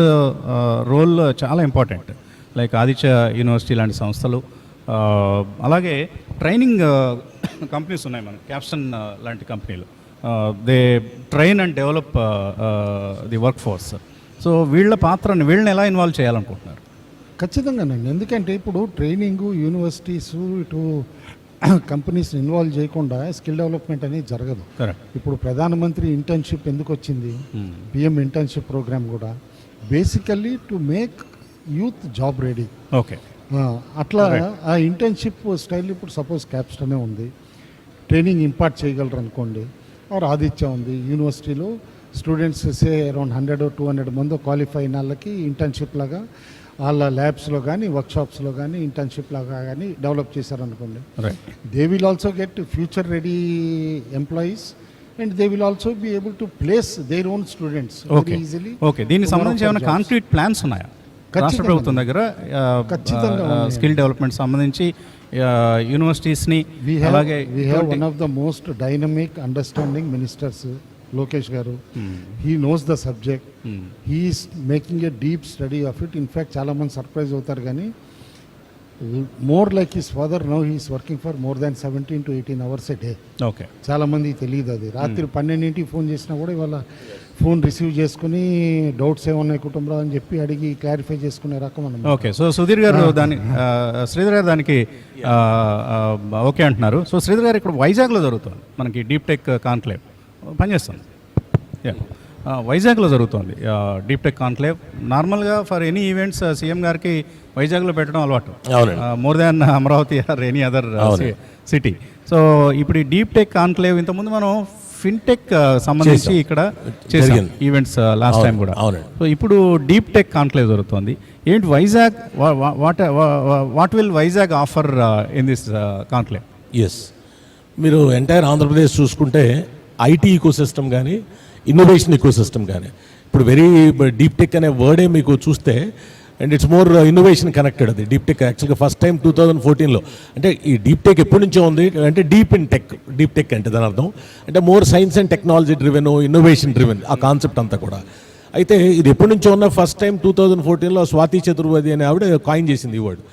రోల్ చాలా ఇంపార్టెంట్. లైక్ ఆదిత్య యూనివర్సిటీ లాంటి సంస్థలు, అలాగే ట్రైనింగ్ కంపెనీస్ ఉన్నాయి మనకి, క్యాప్స్టన్ లాంటి కంపెనీలు. They train and develop the work force. So వీళ్ళని ఎలా ఇన్వాల్వ్ చేయాలనుకుంటున్నారు? ఖచ్చితంగానండి. ఎందుకంటే ఇప్పుడు ట్రైనింగ్ యూనివర్సిటీస్ ఇటు కంపెనీస్ ఇన్వాల్వ్ చేయకుండా స్కిల్ డెవలప్మెంట్ అనేది జరగదు. ఇప్పుడు ప్రధానమంత్రి ఇంటర్న్షిప్ ఎందుకు వచ్చింది, పిఎం ఇంటర్న్షిప్ ప్రోగ్రామ్ కూడా basically to make youth job ready. Okay. అట్లా ఆ ఇంటర్న్షిప్ స్టైల్ ఇప్పుడు సపోజ్ క్యాప్స్టనే ఉంది, ట్రైనింగ్ ఇంపార్ట్ చేయగలరు అనుకోండి, ఆర్ ఆదిత్య ఉంది, యూనివర్సిటీలో స్టూడెంట్స్ సే అరౌండ్ 100-200 మంది క్వాలిఫై అయిన వాళ్ళకి ఇంటర్న్షిప్ లాగా వాళ్ళ ల్యాబ్స్లో కానీ వర్క్షాప్స్లో కానీ ఇంటర్న్షిప్ లాగా కానీ డెవలప్ చేశారనుకోండి, they will also get future ready employees and they will also be able to place their own students very easily. Okay. దీనికి సంబంధించి ఏమైనా కాంక్రీట్ ప్లాన్స్ ఉన్నాయా రాష్ట్ర ప్రభుత్వం దగ్గర? ఖచ్చితంగా స్కిల్ డెవలప్మెంట్ సంబంధించి యూనివర్సిటీస్ని అలాగే we have one of the most dynamic understanding ministers Lokesh గారు. He knows the subject, he's making a deep study of it. In fact చాలామంది సర్ప్రైజ్ అవుతారు కానీ more like his father now he's working for more than 17 to 18 hours a day. Okay. చాలామంది తెలియదు అది. రాత్రి 12ంటికి ఫోన్ చేసినా కూడా ఇవాళ ఫోన్ రిసీవ్ చేసుకుని డౌట్స్ ఏమన్నాయి కుటుంబంలో అని చెప్పి అడిగి క్లారిఫై చేసుకునే రకం అన్నమాట. ఓకే, సో సుధీర్ గారు శ్రీధర్ గారు దానికి ఓకే అంటున్నారు. సో శ్రీధర్ గారు ఇక్కడ వైజాగ్లో జరుగుతుంది మనకి డీప్ టెక్ కాన్క్లేవ్ పనిచేస్తుంది. వైజాగ్లో జరుగుతుంది డీప్ టెక్ కాన్క్లేవ్. నార్మల్గా ఫర్ ఎనీ ఈవెంట్స్ సీఎం గారికి వైజాగ్లో పెట్టడం అలవాటు, more than Amaravati or any other city. So ఇప్పుడు ఈ డీప్ టెక్ కాన్క్లేవ్ ఇంతకుముందు మనం ఫిన్టెక్ సంబంధించి ఇక్కడ చేసాం ఈవెంట్స్ లాస్ట్ టైం కూడా. సో ఇప్పుడు డీప్ టెక్ కాన్క్లేవ్ జరుగుతుంది. ఏంటి Vizag, what will Vizag offer in this conclave? Yes, మీరు ఎంటైర్ ఆంధ్రప్రదేశ్ చూసుకుంటే ఐటీ ఈకో సిస్టమ్ కానీ ఇన్నోవేషన్ ఈకో సిస్టమ్ కానీ ఇప్పుడు వెరీ డీప్ టెక్ అనే వర్డే మీకు చూస్తే and it's more innovation connected. అది డీప్ టెక్ యాక్చువల్గా ఫస్ట్ టైం 2014లో, అంటే ఈ డీప్ టెక్ ఎప్పటి నుంచో ఉంది అంటే deep in tech, deep tech అంటే దాని అర్థం అంటే more science and technology driven, innovation driven ఆ కాన్సెప్ట్ అంతా కూడా. అయితే ఇది ఎప్పటి నుంచో ఉన్న ఫస్ట్ టైం 2014లో స్వాతి చతుర్వేది అనే ఆవిడ కాయిన్ చేసింది ఈ వర్డ్.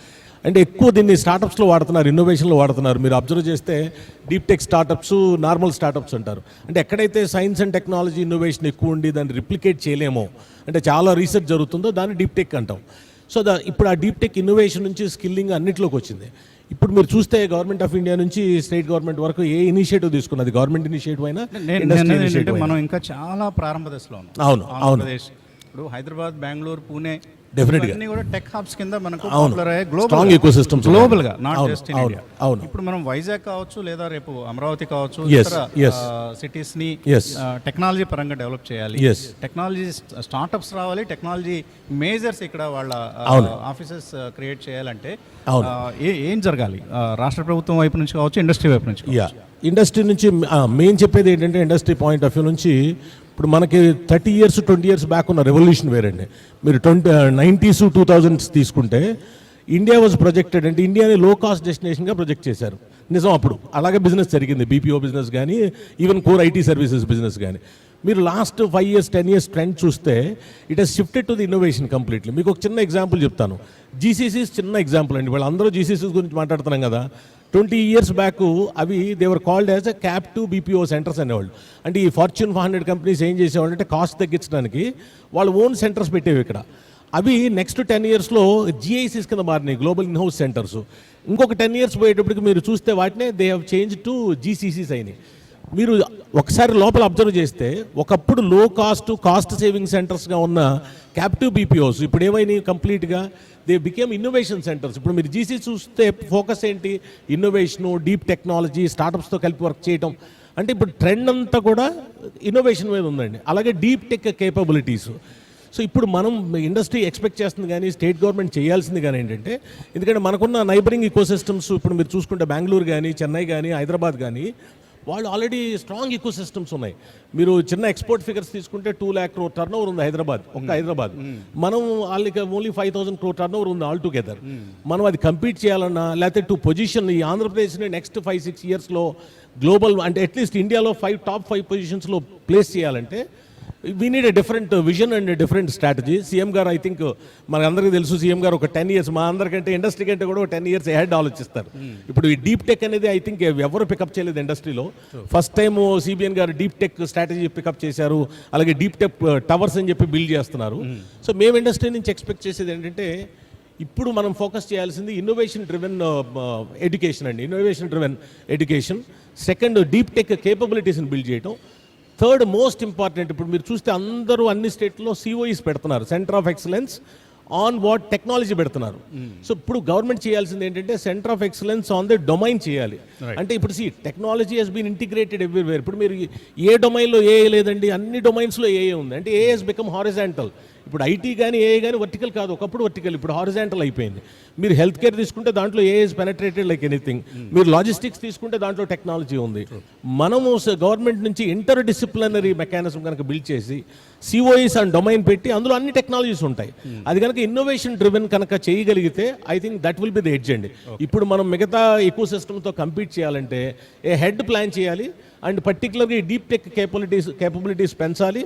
అంటే ఎక్కువ దీన్ని స్టార్టప్స్లో వాడుతున్నారు, ఇన్నోవేషన్లో వాడుతున్నారు. మీరు అబ్జర్వ్ చేస్తే deep tech startups, normal startups అంటారు. అంటే ఎక్కడైతే సైన్స్ అండ్ టెక్నాలజీ ఇన్నోవేషన్ ఎక్కువ ఉండి దాన్ని రిప్లికేట్ చేయలేమో, అంటే చాలా రీసెర్చ్ జరుగుతుందో దాన్ని డీప్ టెక్ అంటాం. సో ఇప్పుడు ఆ డీప్ టెక్ ఇన్నోవేషన్ నుంచి స్కిల్లింగ్ అన్నింటిలోకి వచ్చింది. ఇప్పుడు మీరు చూస్తే గవర్నమెంట్ ఆఫ్ ఇండియా నుంచి స్టేట్ గవర్నమెంట్ వరకు ఏ ఇనిషియేటివ్ తీసుకున్నది, గవర్నమెంట్ ఇనిషియేటివ్ అయినా మనం ఇంకా చాలా ప్రారంభ దశలో ఉన్నాం. అవును, అవును. ఇప్పుడు హైదరాబాద్, బెంగళూరు, పూణే డెఫినెట్గా అన్ని కూడా టెక్ హబ్స్ కింద మనకు స్ట్రాంగ్ ఎకోసిస్టమ్స్ గ్లోబల్ గా, నాట్ జస్ట్ ఇన్ ఇండియా. అవును. ఇప్పుడు మనం వైజాగ్ కావచ్చు లేదా రేపు అమరావతి కావచ్చు, yes. సిటీస్ ని Yes. టెక్నాలజీ పరంగా డెవలప్ చేయాలి. Yes. టెక్నాలజీ స్టార్టప్స్ రావాలి, టెక్నాలజీ మేజర్స్ ఇక్కడ వాళ్ళ ఆఫీసెస్ క్రియేట్ చేయాలంటే ఏం జరగాలి? రాష్ట్ర ప్రభుత్వం వైపు నుంచి కావచ్చు, ఇండస్ట్రీ వైపు నుంచి కావచ్చు. ఇండస్ట్రీ నుంచి మెయిన్ చెప్పేది ఏంటంటే ఇండస్ట్రీ పాయింట్ ఆఫ్ వ్యూ నుంచి ఇప్పుడు మనకి 30 years 20 years బ్యాక్ ఉన్న రెవల్యూషన్ వేరండి. మీరు 90s 2000s తీసుకుంటే ఇండియా వాజ్ ప్రొజెక్టెడ్ అంటే ఇండియాని లో కాస్ట్ డెస్టినేషన్గా ప్రొజెక్ట్ చేశారు. నిజం, అప్పుడు అలాగే బిజినెస్ జరిగింది. బీపీఓ బిజినెస్ కానీ even core IT services business కానీ. మీరు లాస్ట్ 5 years 10 years ట్రెండ్ చూస్తే it has shifted to the innovation completely. మీకు ఒక చిన్న ఎగ్జాంపుల్ చెప్తాను. జీసీసీస్ చిన్న ఎగ్జాంపుల్ అండి. వాళ్ళందరూ జీసీసీస్ గురించి మాట్లాడుతున్నాం కదా. 20 years బ్యాక్ అవి they were called as a CAP2 BPO centres అనేవాళ్ళు. అంటే ఈ ఫార్చ్యూన్ 500 కంపెనీస్ ఏం చేసేవాళ్ళు అంటే కాస్ట్ తగ్గించడానికి వాళ్ళు ఓన్ సెంటర్స్ పెట్టేవి ఇక్కడ. అవి నెక్స్ట్ 10 yearsలో GICs కింద మారినాయి, గ్లోబల్ ఇన్హౌస్ సెంటర్స్. ఇంకొక 10 years పోయేటప్పటికి మీరు చూస్తే వాటినే they have change to GCCs అయినాయి. మీరు ఒకసారి లోపల అబ్జర్వ్ చేస్తే ఒకప్పుడు లో కాస్ట్ సేవింగ్ సెంటర్స్గా ఉన్న CAP2 BPOs ఇప్పుడు ఏమైనాయి కంప్లీట్గా దే బికేమ్ ఇన్నోవేషన్ సెంటర్స్. ఇప్పుడు మీరు జీసీ చూస్తే ఫోకస్ ఏంటి? ఇన్నోవేషను, డీప్ టెక్నాలజీ, స్టార్టప్స్తో కలిపి వర్క్ చేయడం. అంటే ఇప్పుడు ట్రెండ్ అంతా కూడా ఇన్నోవేషన్ మీద ఉందండి. అలాగే డీప్ టెక్ కేపబిలిటీస్. సో ఇప్పుడు మనం ఇండస్ట్రీ ఎక్స్పెక్ట్ చేస్తుంది కానీ స్టేట్ గవర్నమెంట్ చేయాల్సింది కానీ ఏంటంటే, ఎందుకంటే మనకున్న నైబరింగ్ ఈకో సిస్టమ్స్ ఇప్పుడు మీరు చూసుకుంటే బెంగళూరు కానీ, చెన్నై కానీ, హైదరాబాద్ కానీ వాళ్ళు ఆల్రెడీ స్ట్రాంగ్ ఈకో సిస్టమ్స్ ఉన్నాయి. మీరు చిన్న ఎక్స్పోర్ట్ ఫిగర్స్ తీసుకుంటే 2 lakh crore టర్న్ ఓవర్ ఉంది హైదరాబాద్, హైదరాబాద్. మనం వాళ్ళకి ఓన్లీ 5,000 crore టర్న్ ఓవర్ ఉంది ఆల్ టుగెదర్. మనం అది కంపీట్ చేయాలన్నా లేకపోతే టు పొజిషన్ ఈ ఆంధ్రప్రదేశ్ని నెక్స్ట్ 5-6 yearsలో గ్లోబల్ అంటే అట్లీస్ట్ ఇండియాలో టాప్ 5 పొజిషన్స్లో ప్లేస్ చేయాలంటే we need a different vision and different strategy. CM గారు ఐ థింక్ మనకందరికీ తెలుసు, సీఎం గారు ఒక 10 years మా అందరికంటే ఇండస్ట్రీ కంటే కూడా 10 years అహెడ్ ఆలోచిస్తారు. ఇప్పుడు ఈ డీప్ టెక్ అనేది ఐ థింక్ ఎవరు పికప్ చేయలేదు ఇండస్ట్రీలో. ఫస్ట్ టైం సిబిఎన్ గారు డీప్ టెక్ స్ట్రాటజీ పికప్ చేశారు. అలాగే డీప్ టెక్ టవర్స్ అని చెప్పి బిల్డ్ చేస్తున్నారు. సో మేము ఇండస్ట్రీ నుంచి ఎక్స్పెక్ట్ చేసేది ఏంటంటే ఇప్పుడు మనం ఫోకస్ చేయాల్సింది ఇన్నోవేషన్ డ్రివెన్ ఎడ్యుకేషన్ అండి. Innovation driven education. Second, deep tech కేపబిలిటీస్ని బిల్డ్ చేయటం. థర్డ్ మోస్ట్ ఇంపార్టెంట్, ఇప్పుడు మీరు చూస్తే అందరూ అన్ని స్టేట్లో COEs పెడుతున్నారు, centre of excellence on what technology పెడుతున్నారు. సో ఇప్పుడు గవర్నమెంట్ చేయాల్సింది ఏంటంటే centre of excellence on the domain చేయాలి. అంటే ఇప్పుడు technology has been integrated everywhere. ఇప్పుడు మీరు ఏ డొమైన్లో ఏఏ లేదండి, అన్ని డొమైన్స్లో ఏఏ ఉంది. అంటే ఏఏ హెస్ బికమ్ హారిజాంటల్. ఇప్పుడు ఐటీ కానీ ఏఏ కానీ వర్టికల్ కాదు, ఒకప్పుడు వర్టికల్, ఇప్పుడు హారిజాంటల్ అయిపోయింది. మీరు హెల్త్ కేర్ తీసుకుంటే దాంట్లో ఏఏ ఇస్ పెనట్రేటెడ్ లైక్ ఎనీథింగ్. మీరు లాజిస్టిక్స్ తీసుకుంటే దాంట్లో టెక్నాలజీ ఉంది. మనము గవర్నమెంట్ నుంచి ఇంటర్ డిసిప్లినరీ మెకానిజం కనుక బిల్డ్ చేసి COEs అండ్ డొమైన్ పెట్టి అందులో అన్ని టెక్నాలజీస్ ఉంటాయి. అది కనుక ఇన్నోవేషన్ డ్రివెన్ కనుక చేయగలిగితే I think that will be the edge అండి. ఇప్పుడు మనం మిగతా ఎకో సిస్టమ్తో కంపీట్ చేయాలంటే ఏ హెడ్ ప్లాన్ చేయాలి అండ్ పర్టికులర్గా డీప్ టెక్ కేపబిలిటీస్ పెంచాలి.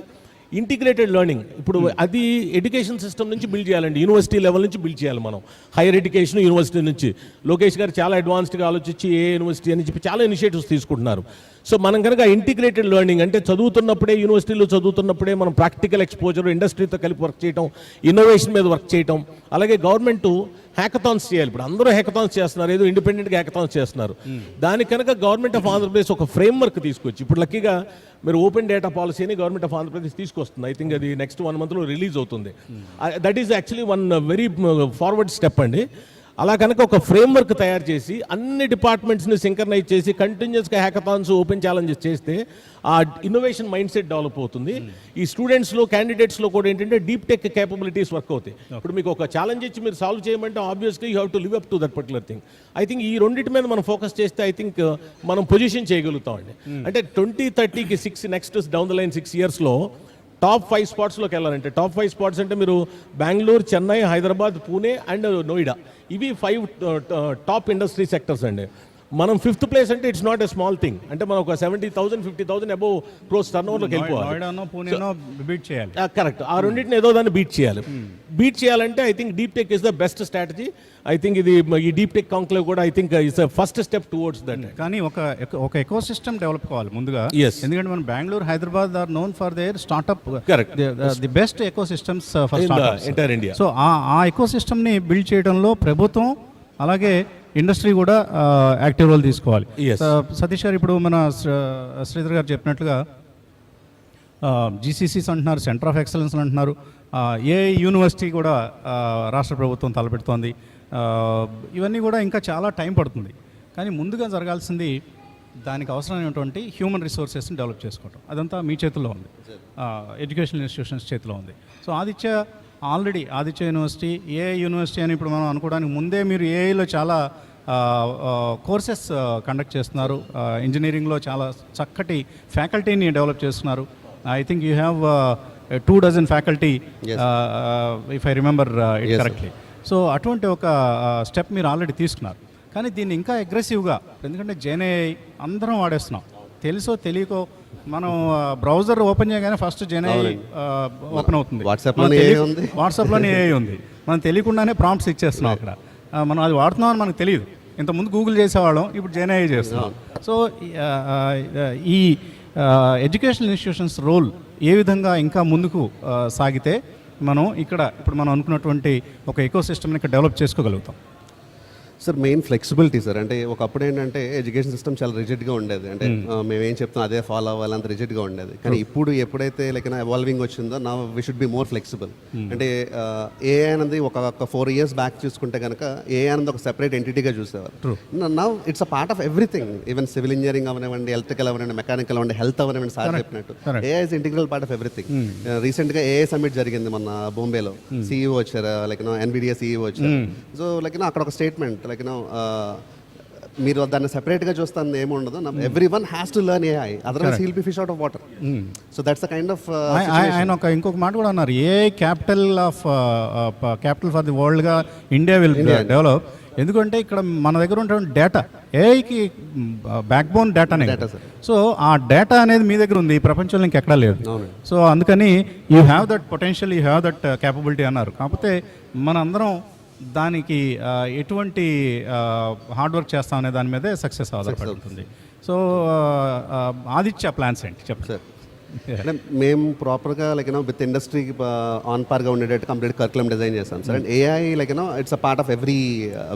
ఇంటిగ్రేటెడ్ లెర్నింగ్ ఇప్పుడు అది ఎడ్యుకేషన్ సిస్టమ్ నుంచి బిల్డ్ చేయాలండి, యూనివర్సిటీ లెవెల్ నుంచి బిల్డ్ చేయాలి మనం. హైయర్ ఎడ్యుకేషన్ యూనివర్సిటీ నుంచి లోకేష్ గారు చాలా అడ్వాన్స్డ్గా ఆలోచించి ఏ యూనివర్సిటీ అని చెప్పి చాలా ఇనిషియేటివ్స్ తీసుకుంటున్నారు. సో మనం కనుక ఇంటిగ్రేటెడ్ లెర్నింగ్ అంటే చదువుతున్నప్పుడే, యూనివర్సిటీలో చదువుతున్నప్పుడే మనం ప్రాక్టికల్ ఎక్స్పోజర్, ఇండస్ట్రీతో కలిపి వర్క్ చేయటం, ఇన్నోవేషన్ మీద వర్క్ చేయటం, అలాగే గవర్నమెంట్ హ్యాకథాన్స్ చేయాలి. ఇప్పుడు అందరూ హ్యాకథాన్స్ చేస్తున్నారు, ఏదో ఇండిపెండెంట్గా హ్యాకథాన్స్ చేస్తున్నారు. దానికి కనుక గవర్నమెంట్ ఆఫ్ ఆంధ్రప్రదేశ్ ఒక ఫ్రేమ్వర్క్ తీసుకొచ్చి, ఇప్పుడు లక్కీగా మీరు ఓపెన్ డేటా పాలసీని గవర్నమెంట్ ఆఫ్ ఆంధ్రప్రదేశ్ తీసుకొస్తుంది. ఐ థింక్ అది నెక్స్ట్ 1 monthలో రిలీజ్ అవుతుంది. That is actually one very forward step అండి. అలా కనుక ఒక ఫ్రేమ్వర్క్ తయారు చేసి అన్ని డిపార్ట్మెంట్స్ని సింక్రనైజ్ చేసి కంటిన్యూస్గా హ్యాకథాన్స్, ఓపెన్ ఛాలెంజెస్ చేస్తే ఆ ఇన్నోవేషన్ మైండ్ సెట్ డెవలప్ అవుతుంది. ఈ స్టూడెంట్స్లో, క్యాండిడేట్స్లో కూడా ఏంటంటే డీప్ టెక్ కేపబిలిటీస్ వర్క్ అవుతాయి. ఇప్పుడు మీకు ఒక ఛాలెంజ్ ఇచ్చి మీరు సాల్వ్ చేయమంటే obviously you have to live up to that particular thing. I think ఈ రెండింటి మీద మనం ఫోకస్ చేస్తే ఐ థింక్ మనం పొజిషన్ చేయగలుగుతామండి. అంటే 2030కి నెక్స్ట్ డౌన్ ద లైన్ 6 yearsలో టాప్ 5 స్పాట్స్లోకి వెళ్ళాలంటే, టాప్ 5 స్పాట్స్ అంటే మీరు బెంగళూరు, చెన్నై, హైదరాబాద్, పూణే అండ్ నోయిడా, ఇవి 5 టాప్ ఇండస్ట్రీ సెక్టర్స్ అండి. మనం 5th place అంటే it's not a small thing. అంటే మనం ఒక 70,000 50,000 అబోవ్ క్రోర్స్ టర్నోవర్లోకి వెళ్ళిపోవాలి. నోయిడానో పూణేనో బీట్ చేయాలి. కరెక్ట్. ఆ రెండింటిని ఏదో దాన్ని బీట్ చేయాలి. బీట్ చేయాలంటే I think deep tech is the best strategy. I think ఇది ఈ డీప్ టెక్ కాంక్లేవ్ కూడా I think is first step towards that. కానీ ఒక ఎకో సిస్టమ్ డెవలప్ కావాలి ముందుగా. Yes. ఎందుకంటే మన Bengaluru, Hyderabad are known for their startup. Correct. The best ecosystems for In the startups entire India. So ఆ ఎకో సిస్టమ్ని బిల్డ్ చేయడంలో ప్రభుత్వం అలాగే ఇండస్ట్రీ కూడా యాక్టివ్ రోల్ తీసుకోవాలి. Yes. సతీష్ గారు, ఇప్పుడు మన శ్రీధర్ గారు చెప్పినట్లుగా జీసీసీస్ అంటున్నారు, సెంటర్ ఆఫ్ ఎక్సలెన్స్ అంటున్నారు, ఏ యూనివర్సిటీ కూడా రాష్ట్ర ప్రభుత్వం తలపెడుతోంది. ఇవన్నీ కూడా ఇంకా చాలా టైం పడుతుంది. కానీ ముందుగా జరగాల్సింది దానికి అవసరమైనటువంటి హ్యూమన్ రిసోర్సెస్ని డెవలప్ చేసుకోవటం. అదంతా మీ చేతుల్లో ఉంది, ఎడ్యుకేషనల్ ఇన్స్టిట్యూషన్స్ చేతిలో ఉంది. సో ఆదిత్య యూనివర్సిటీ, ఏ యూనివర్సిటీ అని ఇప్పుడు మనం అనుకోవడానికి ముందే మీరు ఏఐలో చాలా కోర్సెస్ కండక్ట్ చేస్తున్నారు, ఇంజనీరింగ్లో చాలా చక్కటి ఫ్యాకల్టీని డెవలప్ చేస్తున్నారు. I think you have 2 dozen faculty, if I remember it correctly. So అటువంటి ఒక స్టెప్ మీరు ఆల్రెడీ తీసుకున్నారు. కానీ దీన్ని ఇంకా అగ్రెసివ్గా, ఎందుకంటే జెన్ఏఐ అందరం వాడేస్తున్నాం, తెలుసో తెలియకో మనం బ్రౌజర్ ఓపెన్ చేయగానే ఫస్ట్ జెన్ఏఐ ఓపెన్ అవుతుంది. వాట్సాప్లోనే ఏఐ ఉంది, మనం తెలియకుండానే ప్రాంప్ట్స్ ఇచ్చేస్తున్నాం అక్కడ. మనం అది వాడుతున్నామని మనకు తెలియదు. ఇంతకుముందు గూగుల్ చేసేవాళ్ళం, ఇప్పుడు జెన్ఏఐ చేస్తున్నాం. సో ఈ ఎడ్యుకేషనల్ ఇన్స్టిట్యూషన్స్ రోల్ ఏ విధంగా ఇంకా ముందుకు సాగితే మనం ఇప్పుడు మనం అనుకున్నటువంటి ఒక ఎకో సిస్టమ్ని ఇక్కడ డెవలప్ చేసుకోగలుగుతాం? Sir main flexibility sir. అంటే ఒకప్పుడు ఏంటంటే ఎడ్యుకేషన్ సిస్టమ్ చాలా రిజిడ్గా ఉండేది. అంటే మేము ఏం చెప్తాం అదే ఫాలో అవ్వాలి, అంత రిజిడ్గా ఉండేది. కానీ ఇప్పుడు ఎప్పుడైతే లైక్ ఎవాల్వింగ్ వచ్చిందో నా we should be more flexible. అంటే ఏఐ అనేది ఒక 4 years బ్యాక్ చూసుకుంటే కనుక ఏఐ అనేది ఒక సెపరేట్ ఎంటిటీగా చూసేవారు. Now it's a part of everything. Even civil engineering అవనివ్వండి, ఎలక్ట్రికల్ అవనివ్వండి, మెకానికల్ అవ్వండి, హెల్త్ అవనివ్వండి, సార్ చెప్పినట్టు AI is integral part of everything. రీసెంట్గా ఏఐ సమ్మిట్ జరిగింది మొన్న బొంబేలో. సిఇఓ వచ్చారు, లైక్ ఎన్విడియా సిఇఓ వచ్చారు. సో లైక్ అక్కడ ఒక స్టేట్మెంట్, లైక్ మీరు దాన్ని సెపరేట్గా చూస్తాను ఏముండదు, every one has to learn AI, otherwise he'll be fish out of water. So that's the kind of. ఆయన ఇంకొక మాట కూడా అన్నారు, ఏఐ క్యాపిటల్ ఫర్ ది వరల్డ్గా ఇండియా విల్ డెవలప్. ఎందుకంటే ఇక్కడ మన దగ్గర ఉన్నటువంటి డేటా, ఏఐకి బ్యాక్ బోన్ డేటానే. సో ఆ డేటా అనేది మీ దగ్గర ఉంది, ఈ ప్రపంచంలో ఇంకెక్కడా లేదు. సో అందుకని you have that potential, you have that capability అన్నారు. కాకపోతే మనందరం దానికి ఎటువంటి హార్డ్ వర్క్ చేస్తాం అనే దాని మీదే సక్సెస్ ఆధారపడి ఉంటుంది. సో ఆదిత్య ప్లాన్స్ ఏంటి చెప్పండి సార్? అంటే మేము ప్రాపర్గా లైక్ విత్ ఇండస్ట్రీకి ఆన్ పార్గా ఉండేటట్టు కంప్లీట్ కరికులం డిజైన్ చేస్తాం sir. And AI like it's a part of every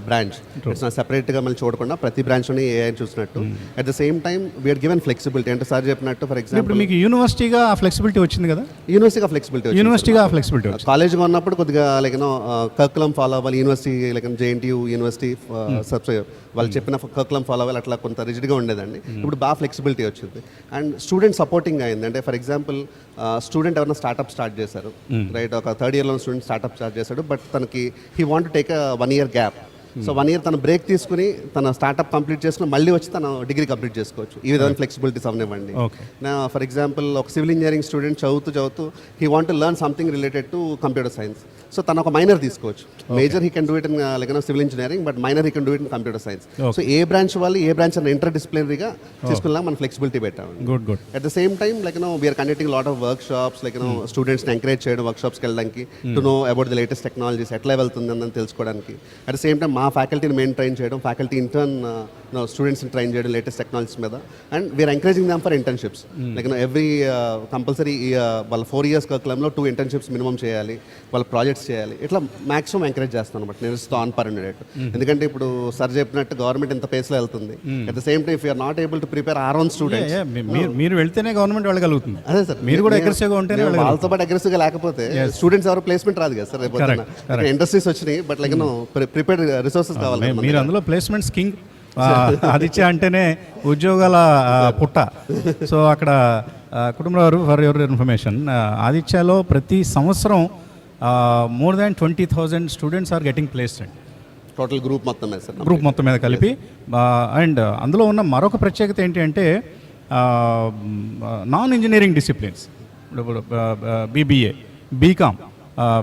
branch. It's నా సెపరేట్గా మళ్ళీ చూడకుండా ప్రతి బ్రాంచ్లోనే ఏఐ చూసినట్టు. At the same time we're given flexibility. అంటే సార్ చెప్పినట్టు ఫర్ ఎగ్జాంపుల్ ఇప్పుడు మీకు యూనివర్సిటీగా ఫ్లెక్సిబిలిటీ వచ్చింది కదా? యూనివర్సిటీగా ఫ్లెక్సిబిలిటీ కాలేజ్గా ఉన్నప్పుడు కొద్దిగా లైక్ కరికులం ఫాలో అవ్వాలి, యూనివర్సిటీ లైక్ జేఎన్టీయూ యూనివర్సిటీ వాళ్ళు చెప్పిన కరికులం ఫాలో అవ్వాలి, అట్లా కొంత రిజిడ్గా ఉండేదండి. ఇప్పుడు బాగా ఫ్లెక్సిబిలిటీ వచ్చింది అండ్ స్టూడెంట్ సపోర్టింగ్ అయింది. అంటే ఫర్ ఎగ్జాంపుల్ స్టూడెంట్ ఎవరైనా స్టార్ట్అప్ స్టార్ట్ చేశారు, రైట్, ఒక 3rd yearలో స్టూడెంట్ స్టార్ట్అప్ స్టార్ట్ చేశాడు, బట్ తనకి he want to take 1 year gap. So 1 year తన బ్రేక్ తీసుకుని తన స్టార్ట్అప్ కంప్లీట్ చేసుకుని మళ్ళీ వచ్చి తన డిగ్రీ కంప్లీట్ చేసుకోవచ్చు. ఈ విధమైన ఫ్లెక్సిబిలిటీస్ అవనివ్వండి. ఫర్ ఎగ్జాంపుల్ ఒక సివిల్ ఇంజనీరింగ్ స్టూడెంట్ చదువుతూ he want to learn something related to computer science. So తను ఒక మైనర్ తీసుకోవచ్చు. Major he can do it in like civil engineering, but minor he can do it in computer science. So ఏ బ్రాంచ్ వాళ్ళు ఏ బ్రాంచ్ అని ఇంటర్ డిసిప్లినరీగా చేసుకున్నా మనం ఫ్లెక్సిబిలిటీ పెట్టాము. Good. At the same time like we're conducting lot of workshops, like స్టూడెంట్స్ని ఎంకరేజ్ చేయడం, వర్క్ షాప్స్కి వెళ్ళడానికి, to know about the latest technologies ఎట్లా వెళ్తుంది అని తెలుసుకోవడానికి. అట్ ద సేమ్ టైమ్ మా ఫ్యాకల్టీని మేము ట్రైన్ చేయడం, ఫ్యాకల్టీ ఇంటర్న్ స్టూడెంట్స్ని ట్రైన్ చేయడం లేటెస్ట్ టెక్నాలజీస్ మీద. And we're encouraging them for internships. Like every compulsory వాళ్ళ 4 years కరికులంలో 2 internships మినిమం చేయాలి, వాళ్ళ ప్రాజెక్ట్స్ చేయాలి. ఇట్లా మాక్సిమం ఎంకరేజ్ చేస్తాను అనమాట నేను ఆన్ పర్ యూనిట్. ఎందుకంటే ఇప్పుడు సార్ చెప్పినట్టు గవర్నమెంట్ ఇంత పేస్లో వెళ్తుంది. At the same time if you're not able to prepare our own students, మీరు వెళ్తేనే గవర్నమెంట్ వెళ్ళగలుగుతుంది. అదే సార్, మీరు కూడా అగ్రెసివ్గా ఉంటేనే వాళ్ళతో పాటు అగ్రెసివ్గా లేకపోతే స్టూడెంట్స్ ఎవరు ప్లేస్మెంట్ రాదు కదా సార్. రేపు ఇండస్ట్రీస్ వచ్చినాయి, బట్ లైక్ ప్రిపేర్డ్ రిసోర్సెస్ కావాలి. మీరు అందులో ప్లేస్మెంట్స్ కింగ్. ఆదిత్య అంటేనే ఉద్యోగాల పుట్ట. సో అక్కడ కుటుంబరావు గారు, ఫర్ యువర్ ఇన్ఫర్మేషన్, ఆదిత్యలో ప్రతి సంవత్సరం more than 20,000 students are getting placed అండి. టోటల్ గ్రూప్ మొత్తం మీద సార్, గ్రూప్ మొత్తం మీద కలిపి. అండ్ అందులో ఉన్న మరొక ప్రత్యేకత ఏంటి అంటే non engineering disciplines, BBA, BCom,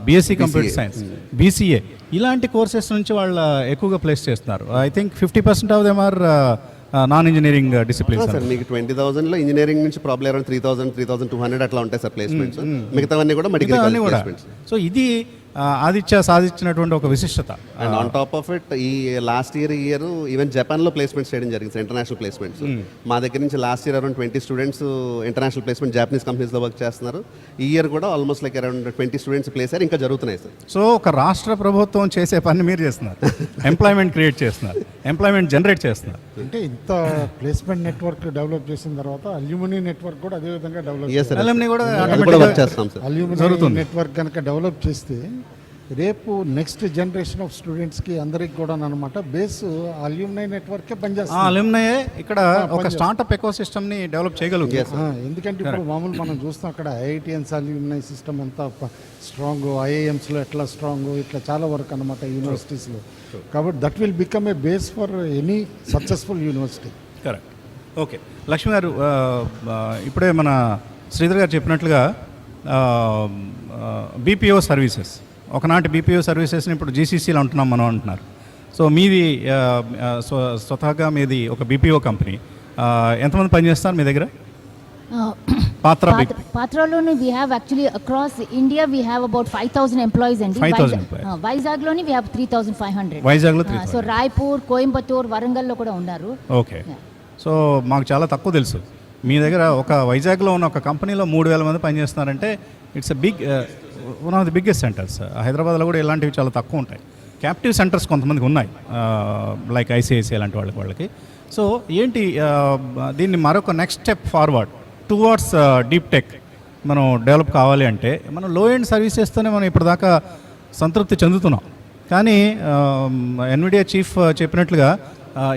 BSc computer science, BCA, ఇలాంటి కోర్సెస్ నుంచి వాళ్ళు ఎక్కువగా ప్లేస్ చేస్తున్నారు. I think 50% of them are non engineering disciplines. Sir మీకు 20,000లో ఇంజనీరింగ్ నుంచి ప్రాబ్లం అరౌండ్ 3,000, 3,200 అట్లా ఉంటాయి సార్ ప్లేస్మెంట్స్. మిగతావన్నీ కూడా మెడికల్ ప్లేస్మెంట్స్. సో ఇది ఆదిత్య సాధించినటువంటి ఒక విశిష్టత. And on top of it ఈ లాస్ట్ ఇయర్ ఈవెన్ జపాన్లో ప్లేస్మెంట్స్ చేయడం జరిగింది సార్, ఇంటర్నేషనల్ ప్లేస్మెంట్స్. మా దగ్గర నుంచి last year around 20 students international placement Japanese కంపెనీస్లో వర్క్ చేస్తున్నారు. ఈ ఇయర్ కూడా almost like around 20 students place అయ్యారు, ఇంకా జరుగుతున్నాయి సార్. సో ఒక రాష్ట్ర ప్రభుత్వం చేసే పని మీరు చేస్తున్నారు, ఎంప్లాయ్మెంట్ క్రియేట్ చేస్తున్నారు, ఎంప్లాయ్మెంట్ జనరేట్ చేస్తున్నారు. అంటే ఇంత ప్లేస్మెంట్ నెట్వర్క్ డెవలప్ చేసిన తర్వాత అల్యూమినీ నెట్వర్క్ కూడా అదే విధంగా డెవలప్ Alumni కూడా వర్క్ చేస్తాం సార్. అల్యూమినీ నెట్వర్క్ కనుక డెవలప్ చేస్తే రేపు నెక్స్ట్ జనరేషన్ ఆఫ్ స్టూడెంట్స్కి అందరికి కూడా అనమాట బేస్ అల్యూమినీ నెట్వర్కే పనిచేస్తుంది. అల్యూమినయే ఇక్కడ ఒక స్టార్ట్అప్ ఎకో సిస్టమ్ని డెవలప్ చేయగలుగుతారు. ఎందుకంటే ఇప్పుడు మామూలు మనం చూస్తాం అక్కడ ఐఐటిఎన్స్ అల్యూమినీ సిస్టమ్ ఎంత స్ట్రాంగ్, ఐఐఎమ్స్లో ఎట్లా స్ట్రాంగ్, ఇట్లా చాలా వరకు అనమాట యూనివర్సిటీస్లో. కాబట్టి that will become a base for any successful university. Correct. Okay, Lakshmi గారు, ఇప్పుడే మన శ్రీధర్ గారు చెప్పినట్లుగా బీపీఓ సర్వీసెస్, ఒకనాటి బీపీఓ సర్వీసెస్ని ఇప్పుడు జీసీసీలో ఉంటున్నాం మనం అంటున్నారు. సో మీది స్వతహాగా మీది ఒక బీపీఓ కంపెనీ. ఎంతమంది పనిచేస్తారు మీ దగ్గర? పాత్రలోని we have actually across India we have about 5,000 employees and 5,000 employees. వైజాగ్లోని we have 3,500. వైజాగ్లో సో రాయ్పూర్, కోయంబత్తూర్, వరంగల్లో కూడా ఉన్నారు. ఓకే. సో మాకు చాలా తక్కువ తెలుసు. మీ దగ్గర ఒక వైజాగ్లో ఉన్న ఒక కంపెనీలో 3,000 మంది పనిచేస్తున్నారంటే it's a big, one of the biggest centres. హైదరాబాద్లో కూడా ఇలాంటివి చాలా తక్కువ ఉంటాయి. క్యాప్టివ్ సెంటర్స్ కొంతమందికి ఉన్నాయి, లైక్ ఐసిఐసిఐ లాంటి వాళ్ళకి. సో ఏంటి దీన్ని మరొక next step forward towards deep tech మనం డెవలప్ కావాలి అంటే మనం లో ఎండ్ సర్వీసెస్తోనే మనం ఇప్పటిదాకా సంతృప్తి చెందుతున్నాం. కానీ ఎన్విడియా చీఫ్ చెప్పినట్లుగా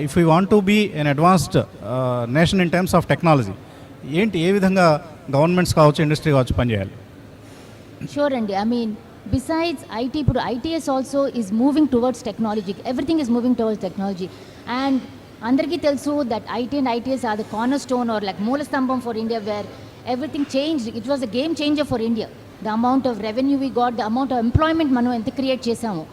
if you want to be an advanced nation in terms of technology, ఏంటి ఏ విధంగా గవర్నమెంట్స్ కావచ్చు, ఇండస్ట్రీ కావచ్చు పనిచేయాలి? Sure, and I mean, besides IT, ఇప్పుడు ITS also is moving towards technology. Everything is moving towards technology. And అందరికీ తెలుసు that IT and ITS are the cornerstone or like మూల స్తంభం for India, where everything changed. It was a game changer for India. The amount of revenue we got, the amount of employment మనం ఎంత క్రియేట్ చేసాము.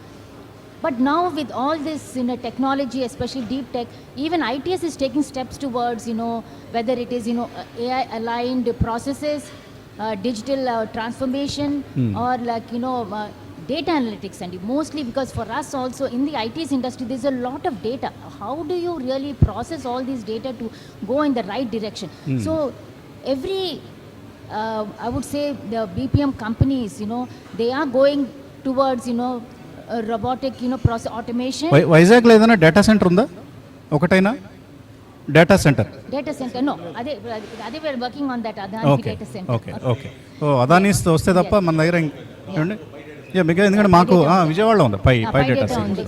But now with all this technology, especially deep tech, even ITS is taking steps towards, whether it is, AI aligned processes, digital transformation, or like, data analytics. And mostly because for us also in the ITS industry, there's a lot of data. How do you really process all this data to go in the right direction? So every, I would say the BPM companies, they are going towards, robotic, process automation. వైజాగ్లో ఏదైనా డేటా సెంటర్ ఉందా? ఒకటైనా data centre? Data center, no. Ade we are working on that Adani data center. Okay. So Adanis వస్తే తప్ప మన దగ్గర ఏమండి మీకు, ఎందుకంటే మాకు విజయవాడలో ఉంది Pi data centre.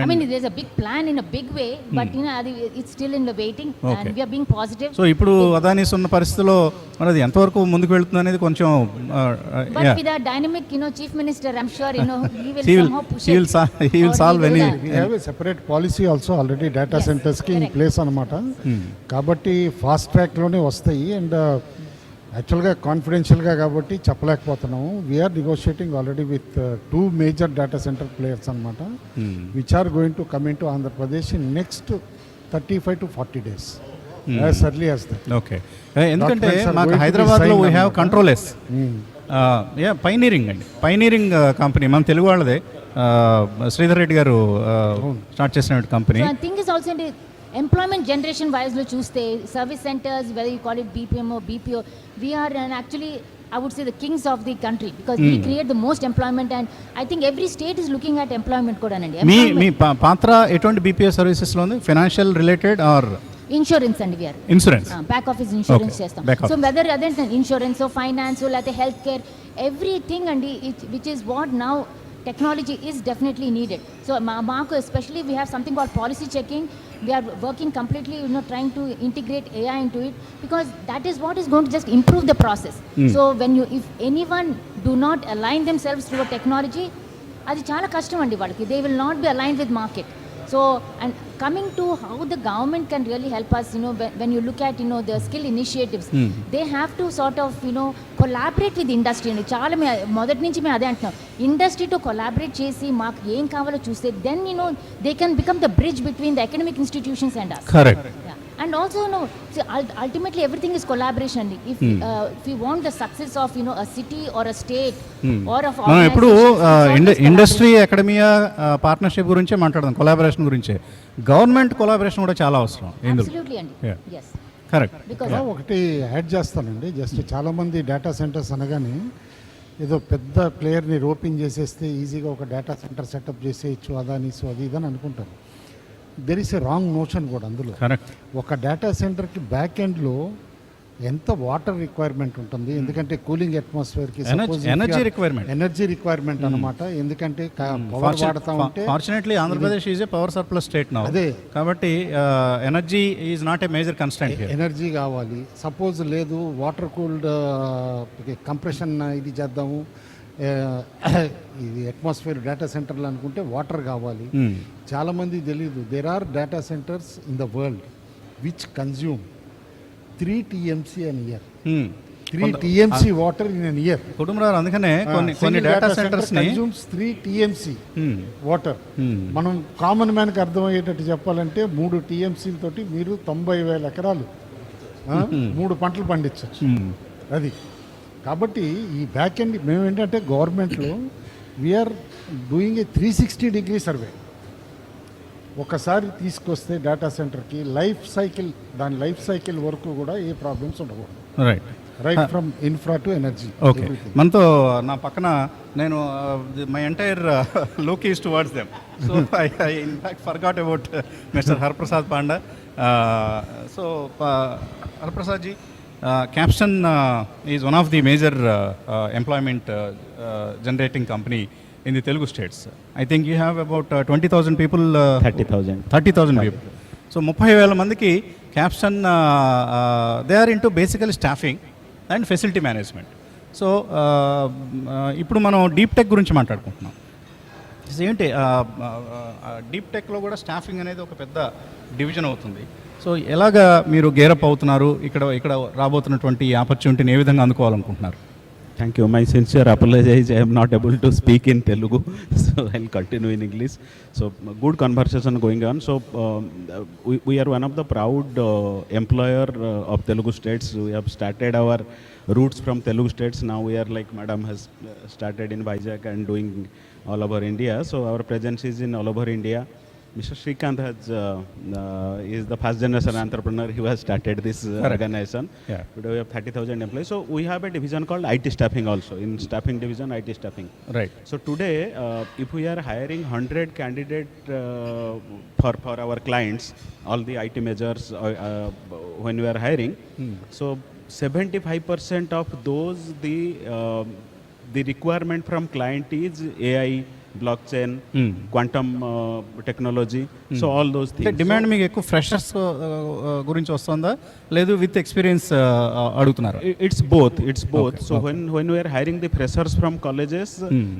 I mean, there's a big plan in a big way, but it's still in the waiting, and we are being positive. So ఇప్పుడు అదానీస్ ఉన్న పరిస్థితిలో మనది ఎంతవరకు ముందుకు వెళ్తుంది అనేది కొంచెం, but with our dynamic, chief minister, I'm sure, he will somehow push it. He will solve any. We have a separate policy also already data centers కి in place అనమాట. కాబట్టి ఫాస్ట్ ట్రాక్ లోనే వస్తాయి. అండ్ యాక్చువల్గా కాన్ఫిడెన్షియల్గా కాబట్టి చెప్పలేకపోతున్నాము. We're negotiating already with 2 major data centre players అనమాట, which are going to come in to Andhra Pradesh in next 35 to 40 days, as early as that. Okay, ఎందుకంటే Documents are మాకు going to be హైదరాబాద్లో signed వీ హ్యావ్ అన్నమాట. కంట్రోలెస్ పైనీరింగ్ అండి, పైనీరింగ్ కంపెనీ మన తెలుగు వాళ్ళదే, శ్రీధర్ రెడ్డి గారు స్టార్ట్ చేసిన కంపెనీ. So I think is also in the employment generation wise lo chuste service centers, whether you call it BPM or BPO, we are actually I would say the kings of the country because we create the most employment, and I think every state is looking at employment kuda anandi. మీ పాత్ర ఎటువంటి బీపీఎస్ సర్వీసెస్లో ఉంది? ఫైనాన్షియల్ రిలేటెడ్ ఆర్ ఇన్సూరెన్స్ అండి, we're insurance? Back office insurance Okay, చేస్తాం. back సో office. వెదర్ అదేంటే ఇన్సూరెన్స్ ఫైనాన్స్ లేకపోతే హెల్త్ కేర్ ఎవ్రీథింగ్ అండి, which is what now technology is definitely needed. So మాకు especially we have something called policy checking. We are working completely, trying to integrate AI into it because that is what is going to just improve the process. So if anyone do not align themselves to a technology, అది చాలా కష్టం అండి వాళ్ళకి. They will not be aligned with market. So, and coming to how the government can really help us, when you look at, the skill initiatives, they have to sort of, collaborate with industry. And చాలా మొదటి నుంచి మేము అదే అంటున్నాం, ఇండస్ట్రీతో కొలాబరేట్ చేసి మాకు ఏం కావాలో చూస్తే then they can become the bridge between the academic institutions and us. Correct. Yeah. And also, see, ultimately everything is collaboration. If we want the success of, a city or a state or of మనం ఇప్పుడు organization, ఇండస్ట్రీ అకాడమియా పార్ట్నర్షిప్ గురించే మాట్లాడదాం, కొలాబరేషన్ గురించే. గవర్నమెంట్ కొలాబరేషన్ కూడా చాలా అవసరం ఇందులో. absolutely and Yeah. yes, correct. because ఒకటి యాడ్ చేస్తానండి, జస్ట్ చాలామంది డేటా సెంటర్స్ అనగానే ఏదో పెద్ద ప్లేయర్ని రోపింగ్ చేసేస్తే ఈజీగా ఒక డేటా సెంటర్ సెటప్ చేసేయచ్చు అదానీసు అది ఇదని అనుకుంటారు. There is a wrong notion కూడా అందులో. కరెక్ట్. ఒక డేటా సెంటర్కి బ్యాక్ ఎండ్లో ఎంత వాటర్ రిక్వైర్మెంట్ ఉంటుంది, ఎందుకంటే cooling అట్మాస్ఫియర్కి energy requirement, energy requirement అనమాట. ఎందుకంటే పవర్ వాడుతూ ఉంటే fortunately Andhra Pradesh is a power surplus state now. అదే కాబట్టి energy is not a major constant here. Energy కావాలి. సపోజ్ లేదు వాటర్ కూల్డ్ కంప్రెషన్ ఇది చేద్దాము, ఇది అట్మాస్ఫియర్ డేటా సెంటర్లు అనుకుంటే వాటర్ కావాలి. చాలామంది తెలియదు, there are data centres in the world which consume 3 TMC an year. 3 TMC water in an year. Kutumbarao అందుకనే కొన్ని డేటా సెంటర్స్ ని కన్జ్యూమ్స్ 3 TMC వాటర్. మనం కామన్ మ్యాన్కి అర్థమయ్యేటట్టు చెప్పాలంటే 3 TMC తోటి మీరు 90,000 ఎకరాలు 3 పంటలు పండించవచ్చు. అది కాబట్టి ఈ బ్యాక్ ఎండ్ మేము ఏంటంటే గవర్నమెంట్లో we are doing a 360-degree survey. ఒకసారి తీసుకొస్తే డేటా సెంటర్కి దాని లైఫ్ సైకిల్ వరకు కూడా ఏ ప్రాబ్లమ్స్ ఉండకూడదు. Right from infra to energy. Okay, మనతో నా పక్కన నేను my entire look is towards them. So I in fact forgot about mister Haraprasad Panda. So Haraprasad ji, Capstan is one of the major employment generating company in the Telugu states. I think you have about 20,000 people. 30,000 people. So 30,000 mandiki Capstan, they are into basically staffing and facility management. So ఇప్పుడు మనం డీప్ టెక్ గురించి మాట్లాడుకుంటున్నాం. ఏంటి డీప్ టెక్లో కూడా స్టాఫింగ్ అనేది ఒక పెద్ద డివిజన్ అవుతుంది. సో ఎలాగా మీరు గేరప్ అవుతున్నారు, ఇక్కడ రాబోతున్నటువంటి ఆపర్చునిటీని ఏ విధంగా అందుకోవాలనుకుంటున్నారు? Thank you. My sincere apologies. I am not able to speak in Telugu, so I'll continue in English. So good conversation going on. So we are one of the proud employer of Telugu states. We have started our roots from Telugu states. Now we are like Madam has started in Vizag and doing all over India. So our presence is in all over India. Mr. Srikanth is the first generation entrepreneur who has started this organization. Yeah. Today we have 30,000 employees. So we have a division called IT staffing also. In staffing division, IT staffing. Right. So today, if we are hiring 100 candidates for our clients, all the IT majors, when we are hiring, so 75% of those the requirement from client is AI, blockchain, quantum technology, so all those things. Demand మీకు ఎక్కువ ఫ్రెషర్స్ గురించి వస్తుందా లేదు విత్ ఎక్స్పీరియన్స్ అడుగుతున్నారు? It's both. Okay, So when we are hiring the freshers from colleges,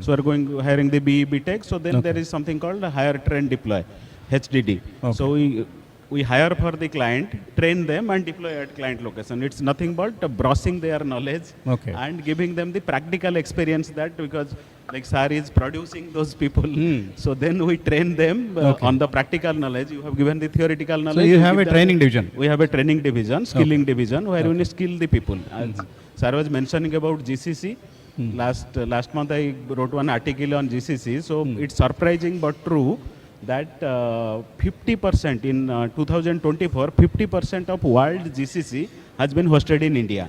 so we are hiring the BE, BTech, so then there is something called hire, train, deploy, HDD. So we hire for the client, train them and deploy at client location. It's nothing but browsing their knowledge Okay. and giving them the practical experience that because like sir is producing those people. So then we train them on the practical knowledge. You have given the theoretical knowledge. you we have give a them training division. We have a training division, skilling division, where we skill the people. As sir was mentioning about GCC, last month I wrote one article on GCC. So it's surprising but true that 50% in 2024, 50% of world GCC has been hosted in India.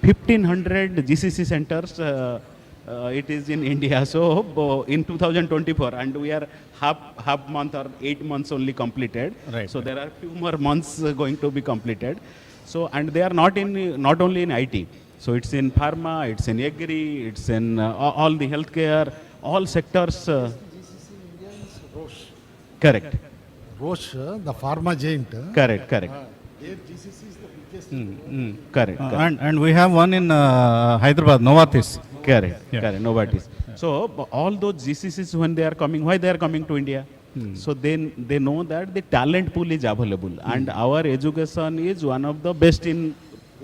1,500 GCC centers. It is in India. So in 2024, and we are half month or 8 months only completed. Right. So there are few more months going to be completed. So and they are not only in IT. So it's in pharma, it's in agri, it's in all the healthcare, all sectors. Correct. Roche, the pharma giant. Correct. Their GCC is the biggest. Correct. And we have one in Hyderabad, Novartis. Correct. Yeah. Correct. Novartis. So all those GCCs when they are coming, why they are coming to India? So they know that the talent pool is available, and our education is one of the best in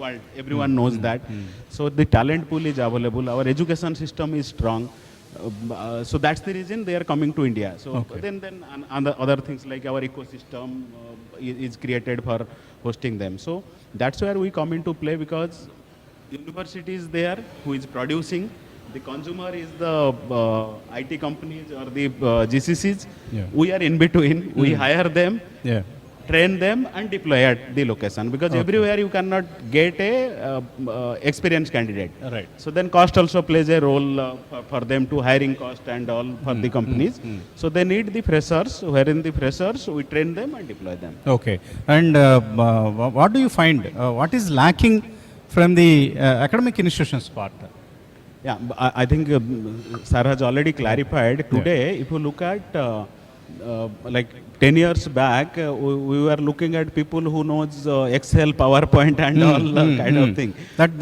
world. Everyone knows that. So the talent pool is available. Our education system is strong. So that's the reason they are coming to India. So then other things like our ecosystem is created for hosting them. So that's where we come into play, because university is there who is producing. The consumer is the IT companies or the GCCs. Yeah. We are in between. We hire them, Yeah. train them and deploy at the location, because everywhere you cannot get a experienced candidate. Right. So then cost also plays a role for them to hiring cost and all for the companies. So they need the freshers, wherein the freshers we train them and deploy them. Okay. And what do you find? What is lacking from the academic institutions part? Yeah, I think sir has already clarified. Today, if you look at like 10 years back, we were looking at people who knows Excel, PowerPoint and all kind of thing.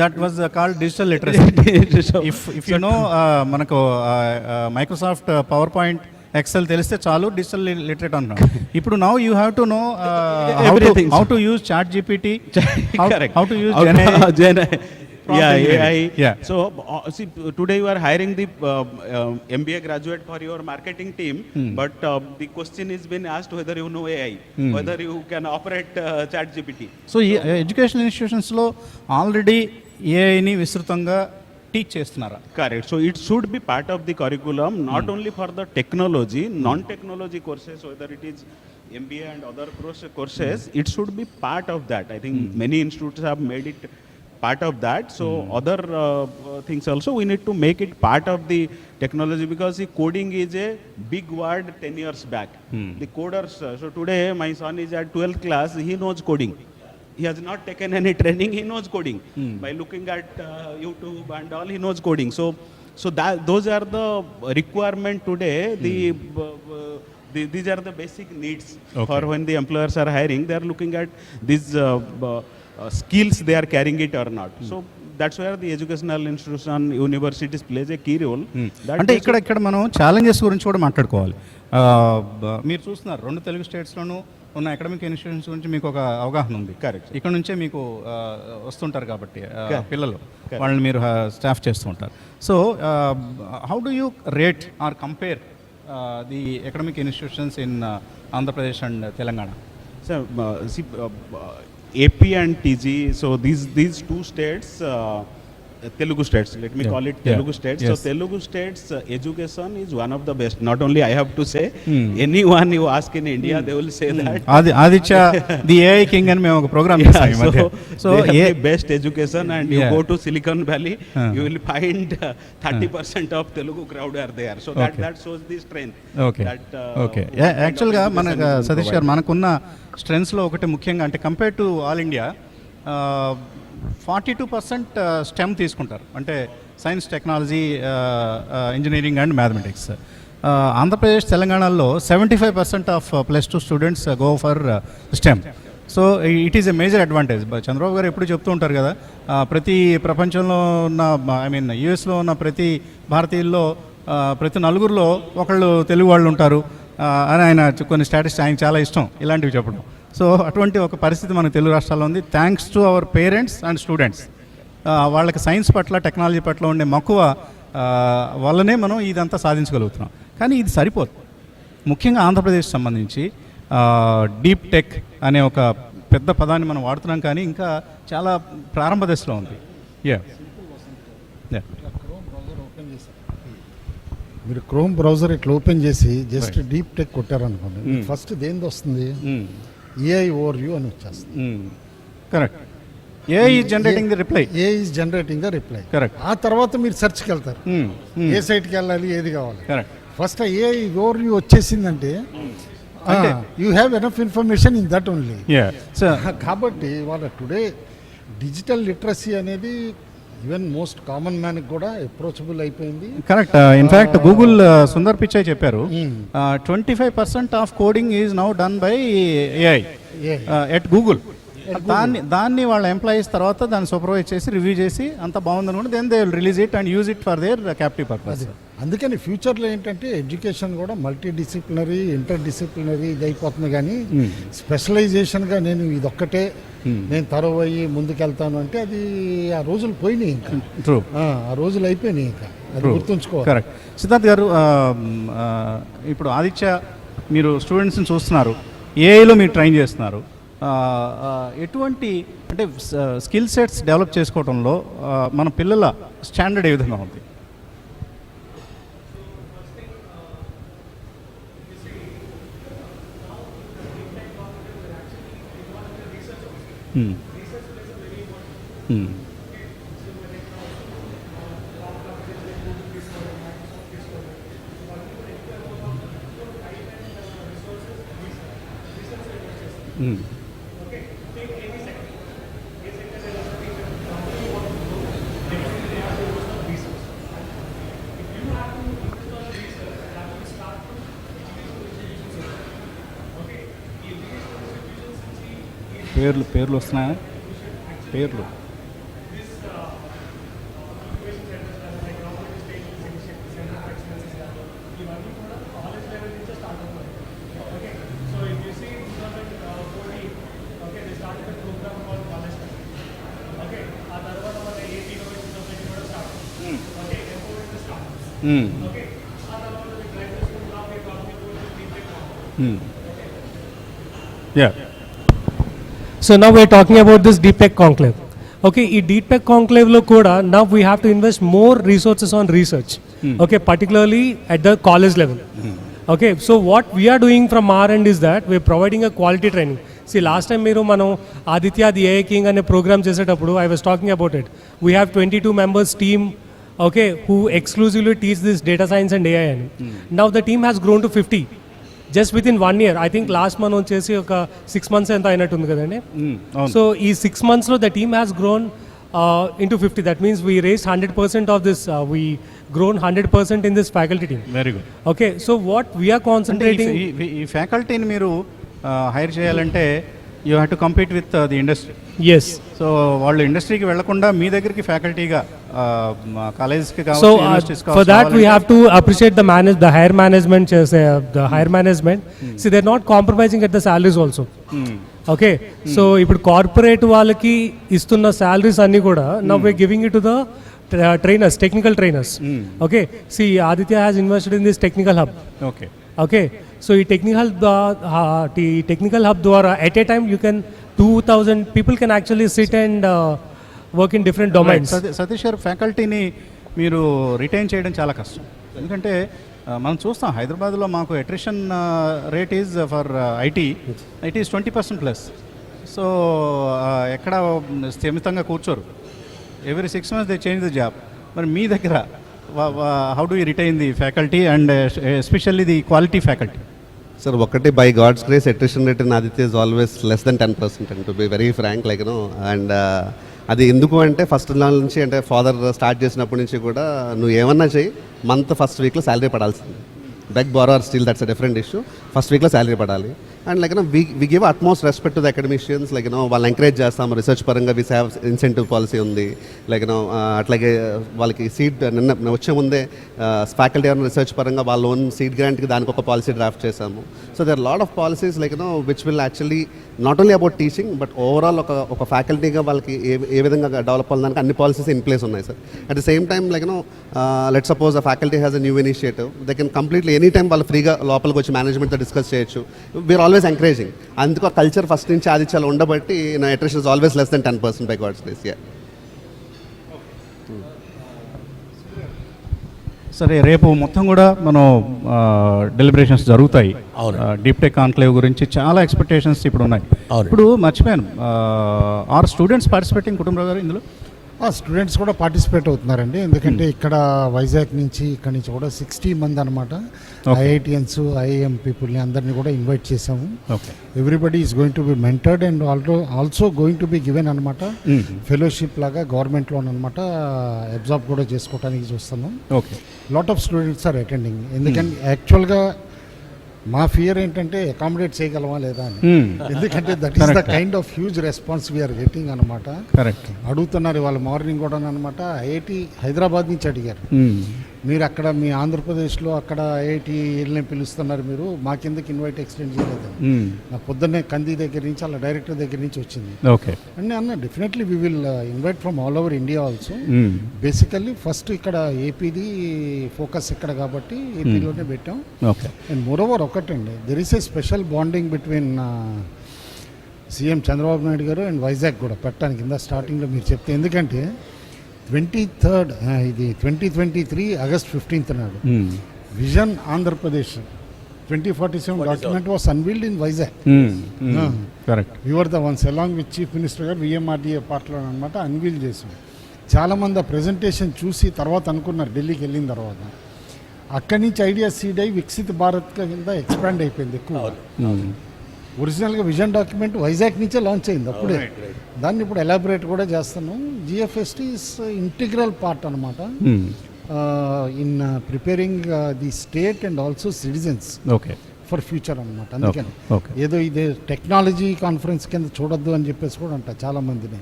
That was called digital literacy. So- if you know మనకు మైక్రోసాఫ్ట్ పవర్ పాయింట్ ఎక్సెల్ తెలిస్తే చాలు డిజిటల్ లిటరేట్ అంటున్నాం. ఇప్పుడు now you have to know Everything. How to use ChatGPT, Correct. How to use Gen AI. Yeah, AI. Yeah. So see, today you are hiring the MBA graduate for your marketing team, but the question is been asked whether you know AI, whether you can operate ChatGPT. So ఈ ఎడ్యుకేషన్ ఇన్స్టిట్యూషన్స్లో ఆల్రెడీ ఏఐని విస్తృతంగా టీచ్ చేస్తున్నారా? Correct. So it should be part of the curriculum, not only for the technology, non-technology courses, whether it is MBA and other courses, it should be part of that. I think many institutes have made it part of that. So other things also we need to make it part of the technology, because the coding is a big word 10 years back. The coders, so today my son is at 12th class, he knows coding. He has not taken any training, he knows coding. By looking at YouTube and all, he knows coding. So that those are the requirement today. These are the basic needs for when the employers are hiring. They are looking at these skills, they are carrying it or not. So that's where the educational institution, universities plays a key role. That అంటే they ఇక్కడ మనం ఛాలెంజెస్ గురించి కూడా మాట్లాడుకోవాలి. మీరు చూస్తున్నారు 2 తెలుగు స్టేట్స్లోనూ ఉన్న అకాడమిక్ ఇన్స్టిట్యూషన్స్ గురించి మీకు ఒక అవగాహన ఉంది. Correct. ఇక్కడ నుంచే మీకు వస్తుంటారు కాబట్టి పిల్లలు వాళ్ళని మీరు స్టాఫ్ చేస్తూ ఉంటారు. So how do you rate or compare the academic institutions in Andhra Pradesh and Telangana? So, see, AP and TG, so these two states, Telugu states, let me call it Telugu states. So Yes. Telugu states education is one of the best. Not only I have to say, anyone you ask in India, they will say that. Aditya the AI king అని మేము ఒక ప్రోగ్రామ్ చేస్తాం ఈ మధ్య. So they have the best education, and you Yeah. go to Silicon Valley, you will find 30% of Telugu crowd are there. So that shows the strength. Okay That, okay kind of యాక్చువల్గా education మనకు is being సతీష్ గారు provided. మనకున్న స్ట్రెంగ్స్లో ఒకటి ముఖ్యంగా అంటే compare to all India 42% stem తీసుకుంటారు, అంటే science, technology, engineering and mathematics. Andhra Pradesh, తెలంగాణలో 75% of +2 students go for stem. So it is a major advantage. Chandrababu గారు ఎప్పుడు చెప్తూ ఉంటారు కదా, ప్రతి ప్రపంచంలో ఉన్న యూఎస్లో ఉన్న ప్రతి భారతీయుల్లో ప్రతి నలుగురిలో ఒకళ్ళు తెలుగు వాళ్ళు ఉంటారు అని ఆయన కొన్ని స్టాటిస్టిక్స్, ఆయన చాలా ఇష్టం ఇలాంటివి చెప్పడం. సో అటువంటి ఒక పరిస్థితి మన తెలుగు రాష్ట్రాల్లో ఉంది. Thanks to our parents and students. వాళ్ళకి సైన్స్ పట్ల, టెక్నాలజీ పట్ల ఉండే మక్కువ వల్లనే మనం ఇదంతా సాధించగలుగుతున్నాం. కానీ ఇది సరిపోదు. ముఖ్యంగా ఆంధ్రప్రదేశ్ సంబంధించి డీప్ టెక్ అనే ఒక పెద్ద పదాన్ని మనం వాడుతున్నాం, కానీ ఇంకా చాలా ప్రారంభ దశలో ఉంది. మీరు క్రోమ్ బ్రౌజర్ ఇట్లా ఓపెన్ చేసి జస్ట్ డీప్ టెక్ కొట్టారనుకోండి, ఫస్ట్ దేనిది వస్తుంది? ఏఐ ఓవర్ వ్యూ అని వచ్చేస్తుంది. Correct. AI is generating the reply. AI is generating the reply. Correct. ఆ తర్వాత మీరు సెర్చ్కి వెళ్తారు, ఏ సైట్కి వెళ్ళాలి, ఏది కావాలి. Correct. First AI overview వచ్చేసిందంటే you have enough information in that only. కాబట్టి వాళ్ళ టుడే డిజిటల్ లిటరసీ అనేది ఈవెన్ మోస్ట్ కామన్ మ్యాన్కి కూడా అప్రోచబుల్ అయిపోయింది. Correct. In fact Google Sundar Pichai చెప్పారు 25% of coding is now done by AI at Google. దాన్ని వాళ్ళ ఎంప్లాయీస్ తర్వాత దాన్ని సూపర్వైజ్ చేసి రివ్యూ చేసి అంత బాగుందనుకుంటే then they will release it and use it for their captive purpose. అందుకని ఫ్యూచర్లో ఏంటంటే ఎడ్యుకేషన్ కూడా మల్టీ డిసిప్లినరీ, ఇంటర్ డిసిప్లినరీ ఇది అయిపోతుంది. కానీ స్పెషలైజేషన్గా నేను ఇదొక్కటే నేను తరవయ్యి ముందుకెళ్తాను అంటే అది ఆ రోజులు పోయినాయి. ఇంకా ట్రూ, ఆ రోజులు అయిపోయినాయి. ఇంకా అది గుర్తుంచుకోవాలి. కరెక్ట్. సిద్ధార్థ్ గారు, ఇప్పుడు ఆదిత్య మీరు స్టూడెంట్స్ని చూస్తున్నారు, ఏఐలో మీరు ట్రైన్ చేస్తున్నారు. ఎటువంటి అంటే స్కిల్ సెట్స్ డెవలప్ చేసుకోవడంలో మన పిల్లల స్టాండర్డ్ ఏ విధంగా ఉంది? పేర్లు వస్తున్నాయా? పేర్లు yeah. So now we are talking about this Deep Tech Conclave. Okay, in Deep Tech Conclave lo kuda now we have to invest more resources on research. Okay, particularly at the college level. Okay, so what we are doing from our end is that we are providing a quality training. See, last time మీరు మనం ఆదిత్య ది AI King అనే ప్రోగ్రామ్ చేసేటప్పుడు I was talking about it. We have 22 members team, okay, who exclusively teach this data science and AI. Now the team has grown to 50. Just within 1 year. I think last month వచ్చేసి ఒక 6 months ఎంత అయినట్టుంది కదండి. సో ఈ 6 monthsలో the team has grown into 50. That means we raised 100% of this, we grown 100% in this faculty team. Very good. Okay, so what we are concentrating. ఈ ఫ్యాకల్టీని మీరు హైర్ చేయాలంటే you have to compete with the industry. Yes. So వాళ్ళు ఇండస్ట్రీకి వెళ్లకుండా మీ దగ్గరికి ఫ్యాకల్టీగా కాలేజెస్కి So కావచ్చు, for that we have to appreciate the higher management. The higher management, see, they're not compromising at the salaries also. Okay, so ఇప్పుడు కార్పొరేట్ వాళ్ళకి ఇస్తున్న salaries అన్ని కూడా now we're giving it to the trainers, technical trainers. Okay, see, Aditya has invested in this technical hub. Okay, so ఈ technical hub ద్వారా at a time you can 2,000 people can actually sit and work in different domains. Satish గారు, ఫ్యాకల్టీని మీరు రిటైన్ చేయడం చాలా కష్టం. ఎందుకంటే మనం చూస్తాం హైదరాబాద్లో మాకు attrition rate is for IT is 20%+. So ఎక్కడ స్థిమితంగా కూర్చోరు. Every 6 months they change the job. మరి మీ దగ్గర how do you retain the faculty and especially the quality faculty? Sir, ఒకటి by God's grace attrition rate in Aditya is always less than 10%, and to be very frank, like and అది ఎందుకు అంటే ఫస్ట్ నుంచి అంటే ఫాదర్ స్టార్ట్ చేసినప్పటి నుంచి కూడా నువ్వు ఏమన్నా చెయ్యి, మంత్ ఫస్ట్ వీక్లో శాలరీ పడాల్సింది. Beg borrow or steal, that's a different issue. First వీక్లో శాలరీ పడాలి. And like we give utmost respect to the academicians, like వాళ్ళని ఎంకరేజ్ చేస్తాము. రీసెర్చ్ పరంగా వి హ్యావ్ ఇన్సెంటివ్ పాలసీ ఉంది. లైక్ అట్లాగే వాళ్ళకి సీట్ నిన్న వచ్చే ముందే ఫ్యాకల్టీ ఎవరైనా రీసెర్చ్ పరంగా వాళ్ళ ఓన్ సీట్ గ్రాంట్కి దానికి ఒక పాలసీ డ్రాఫ్ట్ చేశాము. So there lot of policies like which will actually not only about teaching but overall ఒక ఫ్యాకల్టీగా వాళ్ళకి ఏ విధంగా డెవలప్ అవ్వడానికి అన్ని పాలసీస్ ఇన్ ప్లేస్ ఉన్నాయి sir. At the same time like let suppose a faculty has a new initiative, they can completely any time వాళ్ళు ఫ్రీగా లోపలికి వచ్చి మేనేజ్మెంట్తో డిస్కస్ చేయొచ్చు. We're always encouraging. అందుకు ఆ కల్చర్ ఫస్ట్ నుంచి అది చాలా ఉండబట్టి నా attrition is always less than 10% by God's grace. సరే, రేపు మొత్తం కూడా మనం డెలిబరేషన్స్ జరుగుతాయి. డీప్ టెక్ కాన్క్లేవ్ గురించి చాలా ఎక్స్పెక్టేషన్స్ ఇప్పుడు ఉన్నాయి. ఇప్పుడు మర్చిపోయాను, ఆర్ స్టూడెంట్స్ పార్టిసిపేటింగ్ కుటుంబరావు గారు ఇందులో? స్టూడెంట్స్ కూడా పార్టిసిపేట్ అవుతున్నారండి. ఎందుకంటే ఇక్కడ వైజాగ్ నుంచి ఇక్కడ నుంచి కూడా 60 మంది అనమాట ఐఐటిఎన్స్ ఐఐఎం పీపుల్ని అందరినీ కూడా ఇన్వైట్ చేసాము. Everybody is going to be mentored and also going to be given అనమాట ఫెలోషిప్ లాగా గవర్నమెంట్లో అనమాట అబ్జార్బ్ కూడా చేసుకోవడానికి చూస్తున్నాం. Lot of students are attending. ఎందుకంటే యాక్చువల్గా మా ఫియర్ ఏంటంటే అకామిడేట్ చేయగలమా లేదా అని. ఎందుకంటే that is the kind of huge response we're getting అనమాట. అడుగుతున్నారు వాళ్ళు మార్నింగ్ కూడా అనమాట. ఐఐటి హైదరాబాద్ నుంచి అడిగారు, మీరు అక్కడ మీ ఆంధ్రప్రదేశ్లో అక్కడ ఐఐటి వెళ్ళి పిలుస్తున్నారు, మీరు మాకెందుకు ఇన్వైట్ ఎక్స్టెండ్ చేయలేదు. నాకు పొద్దున్నే కంది దగ్గర నుంచి అలా డైరెక్టర్ దగ్గర నుంచి వచ్చింది. అండ్ అన్న definitely we will invite from all over India also. Basically first ఇక్కడ ఏపీది ఫోకస్ ఇక్కడ కాబట్టి ఏపీలోనే పెట్టాం. అండ్ మోరోవర్ ఒకటండి, there is a special bonding between CM Chandrababu Naidu గారు అండ్ వైజాగ్ కూడా పెట్టడానికి కింద స్టార్టింగ్లో మీరు చెప్తే. ఎందుకంటే 23rd ఇది 2023 August 15th నాడు vision Andhra Pradesh 2047 document was unveiled in Vizag. We were the ones along with chief minister గారు విఎంఆర్డీఏ పార్ట్లో అనమాట అన్వీల్ చేసాం. చాలామంది ఆ ప్రెజెంటేషన్ చూసి తర్వాత అనుకున్నారు ఢిల్లీకి వెళ్ళిన తర్వాత. అక్కడి నుంచి ఐడియా సీడ్ అయి వికసిత్ భారత్ కింద ఎక్స్పాండ్ అయిపోయింది ఎక్కువ. ఒరిజినల్గా విజన్ డాక్యుమెంట్ వైజాగ్ నుంచే లాంచ్ అయింది అప్పుడే. దాన్ని ఇప్పుడు ఎలాబరేట్ కూడా చేస్తున్నాం. జిఎఫ్ఎస్టీ ఇస్ ఇంటిగ్రల్ పార్ట్ అనమాట in preparing the state and also citizens for future అనమాట. అందుకని ఏదో ఇదే టెక్నాలజీ కాన్ఫరెన్స్ కింద చూడొద్దు అని చెప్పేసి కూడా అంట చాలా మందిని.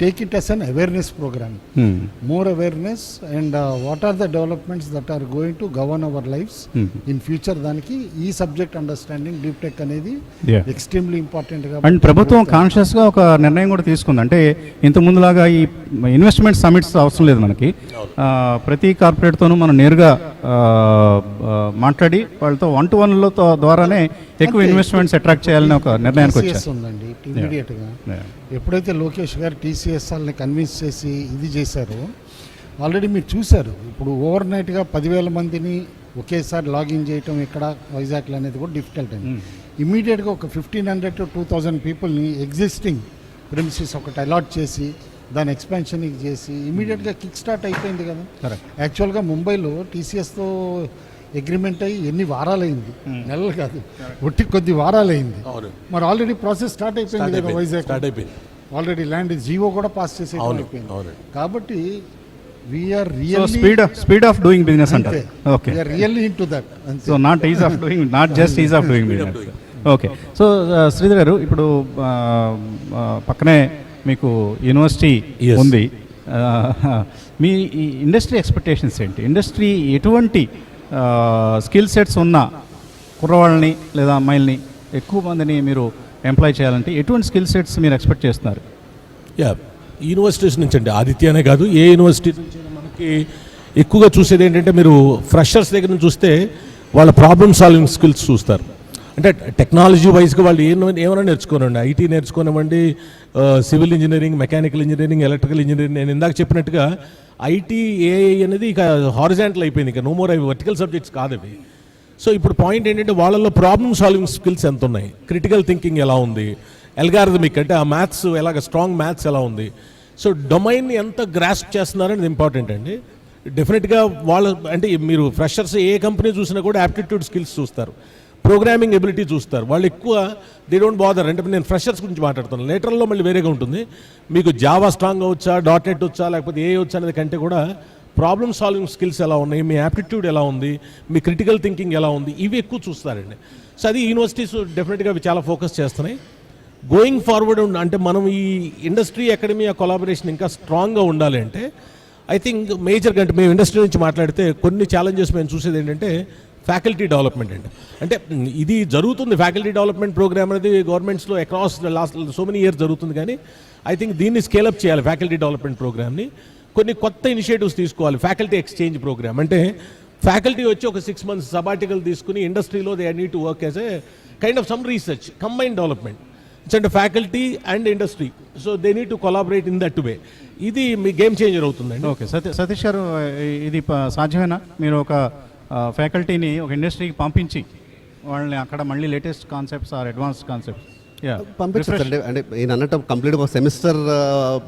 Take it as an awareness program, more awareness and what are the developments that are going to govern our lives in future. దానికి ఈ సబ్జెక్ట్ అండర్స్టాండింగ్ డీప్ టెక్ అనేది ఎక్స్ట్రీమ్లీ ఇంపార్టెంట్. అండ్ ప్రభుత్వం కాన్షియస్గా ఒక నిర్ణయం కూడా తీసుకుంది. అంటే ఇంత ముందులాగా ఈ ఇన్వెస్ట్మెంట్ సమిట్స్ అవసరం లేదు మనకి. ప్రతి కార్పొరేట్తోనూ మనం నేరుగా మాట్లాడి వాళ్ళతో 1-to-1 ద్వారానే ఎక్కువ ఇన్వెస్ట్మెంట్స్ అట్రాక్ట్ చేయాలని ఒక నిర్ణయానికి వచ్చారు. ఉందండి ఇమీడియట్గా. ఎప్పుడైతే లోకేష్ గారు టీసీఎస్ వాళ్ళని కన్విన్స్ చేసి ఇది చేశారో ఆల్రెడీ మీరు చూశారు. ఇప్పుడు ఓవర్ నైట్గా 10,000 మందిని ఒకేసారి లాగిన్ చేయటం ఇక్కడ వైజాగ్లో అనేది కూడా డిఫికల్ట్ అండి. ఇమీడియట్గా ఒక 1,500 to 2,000 పీపుల్ని ఎగ్జిస్టింగ్ ప్రిమిసెస్ ఒకటి అలాట్ చేసి దాని ఎక్స్పాన్షన్ చేసి ఇమీడియట్గా కిక్ స్టార్ట్ అయిపోయింది కదా. యాక్చువల్గా ముంబైలో టీసీఎస్తో అగ్రిమెంట్ అయ్యి ఎన్ని వారాలైంది, నెలలు కాదు, ఒట్టి కొద్ది వారాలైంది. మరి ఆల్రెడీ ప్రాసెస్ స్టార్ట్ అయిపోయింది కదా వైజాగ్. ఆల్రెడీ ల్యాండ్ జీవో కూడా పాస్ చేసే అయిపోయింది. కాబట్టి we're speed of doing business అంటారు. Okay, we're really into that. So not ease of doing, not just ease of doing business. Okay, so Sridhar గారు, ఇప్పుడు పక్కనే మీకు యూనివర్సిటీ ఉంది. మీ ఇండస్ట్రీ ఎక్స్పెక్టేషన్స్ ఏంటి? ఇండస్ట్రీ ఎటువంటి స్కిల్ సెట్స్ ఉన్న కుర్రవాళ్ళని లేదా అమ్మాయిల్ని ఎక్కువ మందిని మీరు ఎంప్లాయ్ చేయాలంటే ఎటువంటి స్కిల్ సెట్స్ మీరు ఎక్స్పెక్ట్ చేస్తున్నారు? యూనివర్సిటీస్ నుంచి అండి, ఆదిత్యనే కాదు ఏ యూనివర్సిటీ నుంచి మనకి ఎక్కువగా చూసేది ఏంటంటే, మీరు ఫ్రెషర్స్ దగ్గర నుంచి చూస్తే వాళ్ళ ప్రాబ్లమ్ సాల్వింగ్ స్కిల్స్ చూస్తారు. అంటే టెక్నాలజీ వైజ్గా వాళ్ళు ఏమైనా నేర్చుకోనండి. ఐటీ నేర్చుకోనివ్వండి, civil engineering, mechanical engineering, electrical engineering. నేను ఇందాక చెప్పినట్టుగా ఐటీ ఏఐ అనేది ఇక హారిజాంటల్ అయిపోయింది, ఇక నో మోర్ అవి వర్టికల్ సబ్జెక్ట్స్ కాదు అవి. సో ఇప్పుడు పాయింట్ ఏంటంటే వాళ్ళల్లో ప్రాబ్లమ్ సాల్వింగ్ స్కిల్స్ ఎంత ఉన్నాయి, క్రిటికల్ థింకింగ్ ఎలా ఉంది, ఎల్గారిథమిక్ అంటే ఆ మ్యాథ్స్ ఎలాగ స్ట్రాంగ్ మ్యాథ్స్ ఎలా ఉంది. సో డొమైన్ని ఎంత గ్రాస్ప్ చేస్తున్నారనేది ఇంపార్టెంట్ అండి. డెఫినెట్గా వాళ్ళ అంటే మీరు ఫ్రెషర్స్ ఏ కంపెనీ చూసినా కూడా యాప్టిట్యూడ్ స్కిల్స్ చూస్తారు, ప్రోగ్రామింగ్ ఎబిలిటీ చూస్తారు. వాళ్ళు ఎక్కువ దే డోంట్ బాదర్. అంటే నేను ఫ్రెషర్స్ గురించి మాట్లాడుతున్నాను, లేటర్లో మళ్ళీ వేరేగా ఉంటుంది. మీకు జావా స్ట్రాంగ్ వచ్చా, .NET వచ్చా, లేకపోతే ఏ వచ్చా అనేది కంటే కూడా ప్రాబ్లమ్ సాల్వింగ్ స్కిల్స్ ఎలా ఉన్నాయి, మీ యాప్టిట్యూడ్ ఎలా ఉంది, మీ క్రిటికల్ థింకింగ్ ఎలా ఉంది, ఇవి ఎక్కువ చూస్తారండి. సో అది యూనివర్సిటీస్ డెఫినెట్గా అవి చాలా ఫోకస్ చేస్తున్నాయి. గోయింగ్ ఫార్వర్డ్ అంటే మనం ఈ ఇండస్ట్రీ అకాడమీ కొలాబరేషన్ ఇంకా స్ట్రాంగ్గా ఉండాలి అంటే ఐ థింక్ మేజర్గా అంటే మేము ఇండస్ట్రీ నుంచి మాట్లాడితే కొన్ని ఛాలెంజెస్ మేము చూసేది ఏంటంటే ఫ్యాకల్టీ డెవలప్మెంట్ అండి. అంటే ఇది జరుగుతుంది, ఫ్యాకల్టీ డెవలప్మెంట్ ప్రోగ్రామ్ అనేది గవర్నమెంట్స్లో across last so many years జరుగుతుంది, కానీ ఐ థింక్ దీన్ని స్కేలప్ చేయాలి ఫ్యాకల్టీ డెవలప్మెంట్ ప్రోగ్రామ్ని. కొన్ని కొత్త ఇనిషియేటివ్స్ తీసుకోవాలి. ఫ్యాకల్టీ ఎక్స్చేంజ్ ప్రోగ్రామ్ అంటే ఫ్యాకల్టీ వచ్చి ఒక 6 months సబాటికల్ తీసుకుని ఇండస్ట్రీలో they need to work as a kind of some research combine development. అంటే faculty and industry, so they need to collaborate in that way. ఇది మీ గేమ్ చేంజర్ అవుతుందండి. ఓకే సతీష్ గారు, ఇది సాధ్యమేనా? మీరు ఒక ఫ్యాకల్టీని ఒక ఇండస్ట్రీకి పంపించి వాళ్ళని అక్కడ మళ్ళీ latest concepts or advanced concepts పంపించండి. అంటే నేను అన్నట్టు కంప్లీట్ ఒక సెమిస్టర్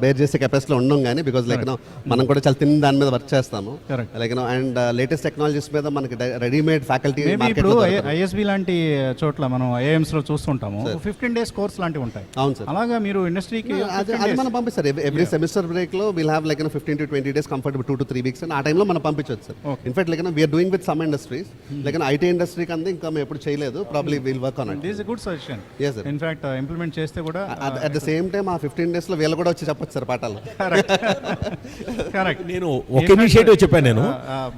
బేర్ చేసే కెపాసిటీలో ఉన్నాం, కానీ బికాజ్ లైక్ మనం కూడా చాలా తిన్న దాని మీద వర్క్ చేస్తాము. లైక్ అండ్ లేటెస్ట్ టెక్నాలజీస్ మీద మనకి రెడీమేడ్ ఫ్యాకల్టీ ఇప్పుడు ఐఎస్బి లాంటి చోట్ల మనం ఐఐఎమ్స్ లో చూస్తుంటాము 15 days కోర్స్ లాంటివి ఉంటాయి. అవును సార్. అలాగా మీరు ఇండస్ట్రీకి అది మనం పంపిస్తారు. ఎవ్రీ సెమిస్టర్ బ్రేక్ లో will have like 15 to 20 days comfortable 2 to 3 weeks అని ఆ టైంలో మనం పంపించవచ్చు సార్. In fact like we're doing with some industries like IT ఇండస్ట్రీకి అంతా ఇంకా మేము ఎప్పుడు చేయలేదు. Probably will work on it. This is good suggestion. yes sir. ఇన్ఫాక్ట్ ఇంప్లిమెంట్ చేస్తే కూడా అట్ ద సేమ్ టైం ఆ 15 days లో వీళ్ళు కూడా వచ్చి చెప్పొచ్చు సార్ పాఠాలు. కరెక్ట్. నేను ఒక ఇనిషియేటివ్ చెప్పాను. నేను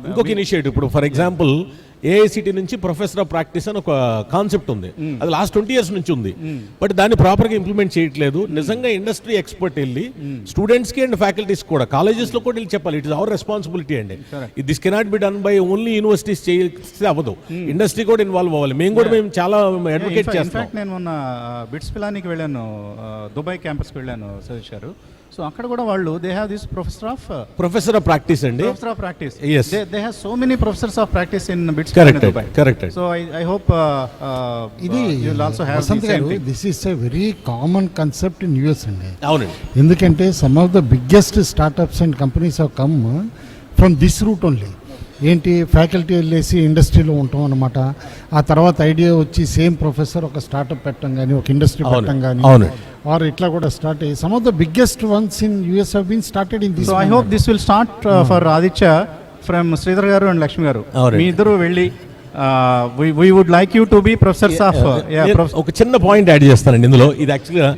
ఇంకొక ఇనిషియేటివ్, ఇప్పుడు ఫర్ ఎగ్జాంపుల్ ఏఐసిటీ నుంచి ప్రొఫెసర్ ఆఫ్ ప్రాక్టీస్ అని ఒక కాన్సెప్ట్ ఉంది. అది లాస్ట్ 20 years నుంచి ఉంది, బట్ దాన్ని ప్రాపర్గా ఇంప్లిమెంట్ చేయట్లేదు. నిజంగా ఇండస్ట్రీ ఎక్స్పర్ట్ వెళ్ళి స్టూడెంట్స్కి అండ్ ఫ్యాకల్టీస్ కూడా కాలేజెస్లో కూడా వెళ్ళి చెప్పాలి, ఇట్ ఇస్ అవర్ రెస్పాన్సిబిలిటీ అండి. This cannot be done by only universities చేస్తే అవ్వదు, ఇండస్ట్రీ కూడా ఇన్వాల్వ్ అవ్వాలి. మేము చాలా అడ్వకేట్ చేస్తాం. నేను మొన్న బిట్స్ పిలానికి వెళ్ళాను, దుబాయ్ క్యాంపస్కి వెళ్ళాను సతీష్ గారు. సో అక్కడ కూడా వాళ్ళు they have this professor of practice అండి. Professor of practice. Yes. They have so many professors of practice in BITS Correct. So I hope ఇది you'll also have Vasant the same గారు, thing. This is a very common concept in US అండి. అవునండి. ఎందుకంటే some of the biggest startups and companies have come from this route only. ఏంటి, ఫ్యాకల్టీ వెళ్ళేసి ఇండస్ట్రీలో ఉంటాం అనమాట. ఆ తర్వాత ఐడియా వచ్చి సేమ్ ప్రొఫెసర్ ఒక స్టార్ట్అప్ పెట్టడం కానీ ఒక ఇండస్ట్రీ పెట్టడం కానీ ఆర్ ఇట్లా కూడా స్టార్ట్ అయ్యి some of the biggest ones in US have been started in this. So I hope this will start for Aditya from Sridhar garu and Lakshmi garu. మీ ఇద్దరు వెళ్ళి we would like you to be professors of ఒక చిన్న పాయింట్ యాడ్ చేస్తానండి ఇందులో. ఇది యాక్చువల్గా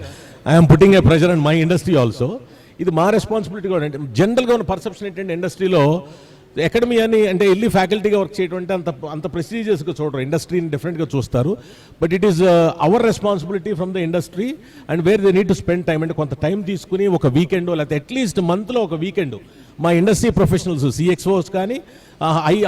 I'm putting a pressure and my industry also. ఇది మా రెస్పాన్సిబిలిటీ కూడా. అంటే జనరల్గా ఉన్న పర్సెప్షన్ ఏంటంటే ఇండస్ట్రీలో అకాడమీ అని అంటే వెళ్ళి ఫ్యాకల్టీగా వర్క్ చేయడం అంటే అంత ప్రెస్టీజియస్గా చూడరు, ఇండస్ట్రీని డిఫరెంట్గా చూస్తారు. But it is our responsibility from the industry and where they need to spend time. అంటే కొంత టైం తీసుకుని ఒక వీకెండ్ లేకపోతే అట్లీస్ట్ మంత్లో ఒక వీకెండ్ మా ఇండస్ట్రీ ప్రొఫెషనల్స్ సిఎక్స్ఓస్ కానీ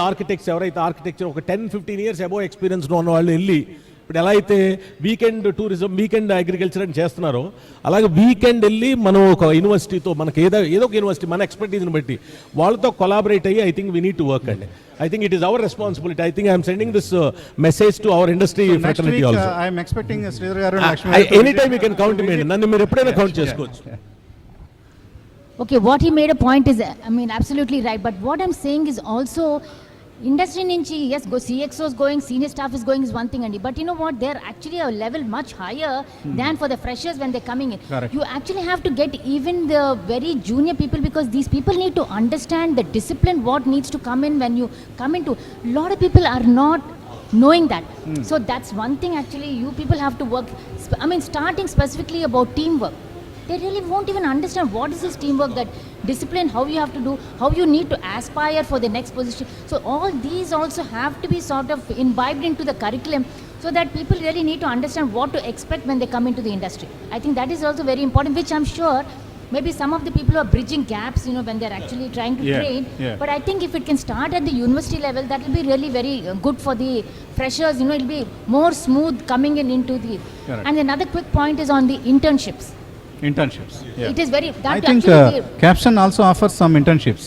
ఆర్కిటెక్ట్స్ ఎవరైతే ఆర్కిటెక్చర్ ఒక 10-15 years అబోవ్ ఎక్స్పీరియన్స్ ఉన్న వాళ్ళు వెళ్ళి, ఇప్పుడు ఎలా అయితే వీకెండ్ టూరిజం, వీకెండ్ అగ్రికల్చర్ అని చేస్తున్నారో అలాగే వీకెండ్ వెళ్ళి మనం ఒక యూనివర్సిటీతో మనకి ఏదో ఒక యూనివర్సిటీ మన ఎక్స్పర్టీస్ని బట్టి వాళ్ళతో కొలాబరేట్ అయ్యి I think we need to work అండి. I think it is our responsibility. I think I am sending this message to our industry fraternity also. I am expecting Sridhar garu and Lakshmi garu. Anytime you can count me. Nannu meer eppudaina count chesukochu. Okay, what he made a point is, I mean, absolutely right. But what I'm saying is also, industry nunchi, yes, go CXOs going, senior staff is going is one thing, Andy. But you know what? They're actually a level much higher than for the freshers when they're coming in. Correct. You actually have to get even the very junior people, because these people need to understand the discipline, what needs to come in when you come into. A lot of people are not knowing that. So that's one thing actually you people have to work. I mean, starting specifically about teamwork. They really won't even understand what is this teamwork, that discipline, how you have to do, how you need to aspire for the next position. So all these also have to be sort of imbibed into the curriculum, so that people really need to understand what to expect when they come into the industry. I think that is also very important, which I'm sure maybe some of the people are bridging gaps, you know, when they're actually trying to train. But I think if it can start at the university level, that will be really very good for the freshers. You know, it'll be more smooth coming in into the. Correct. And another quick point is on the internships. Internships. Yeah. It is very. That I think actually Capstone also offers some internships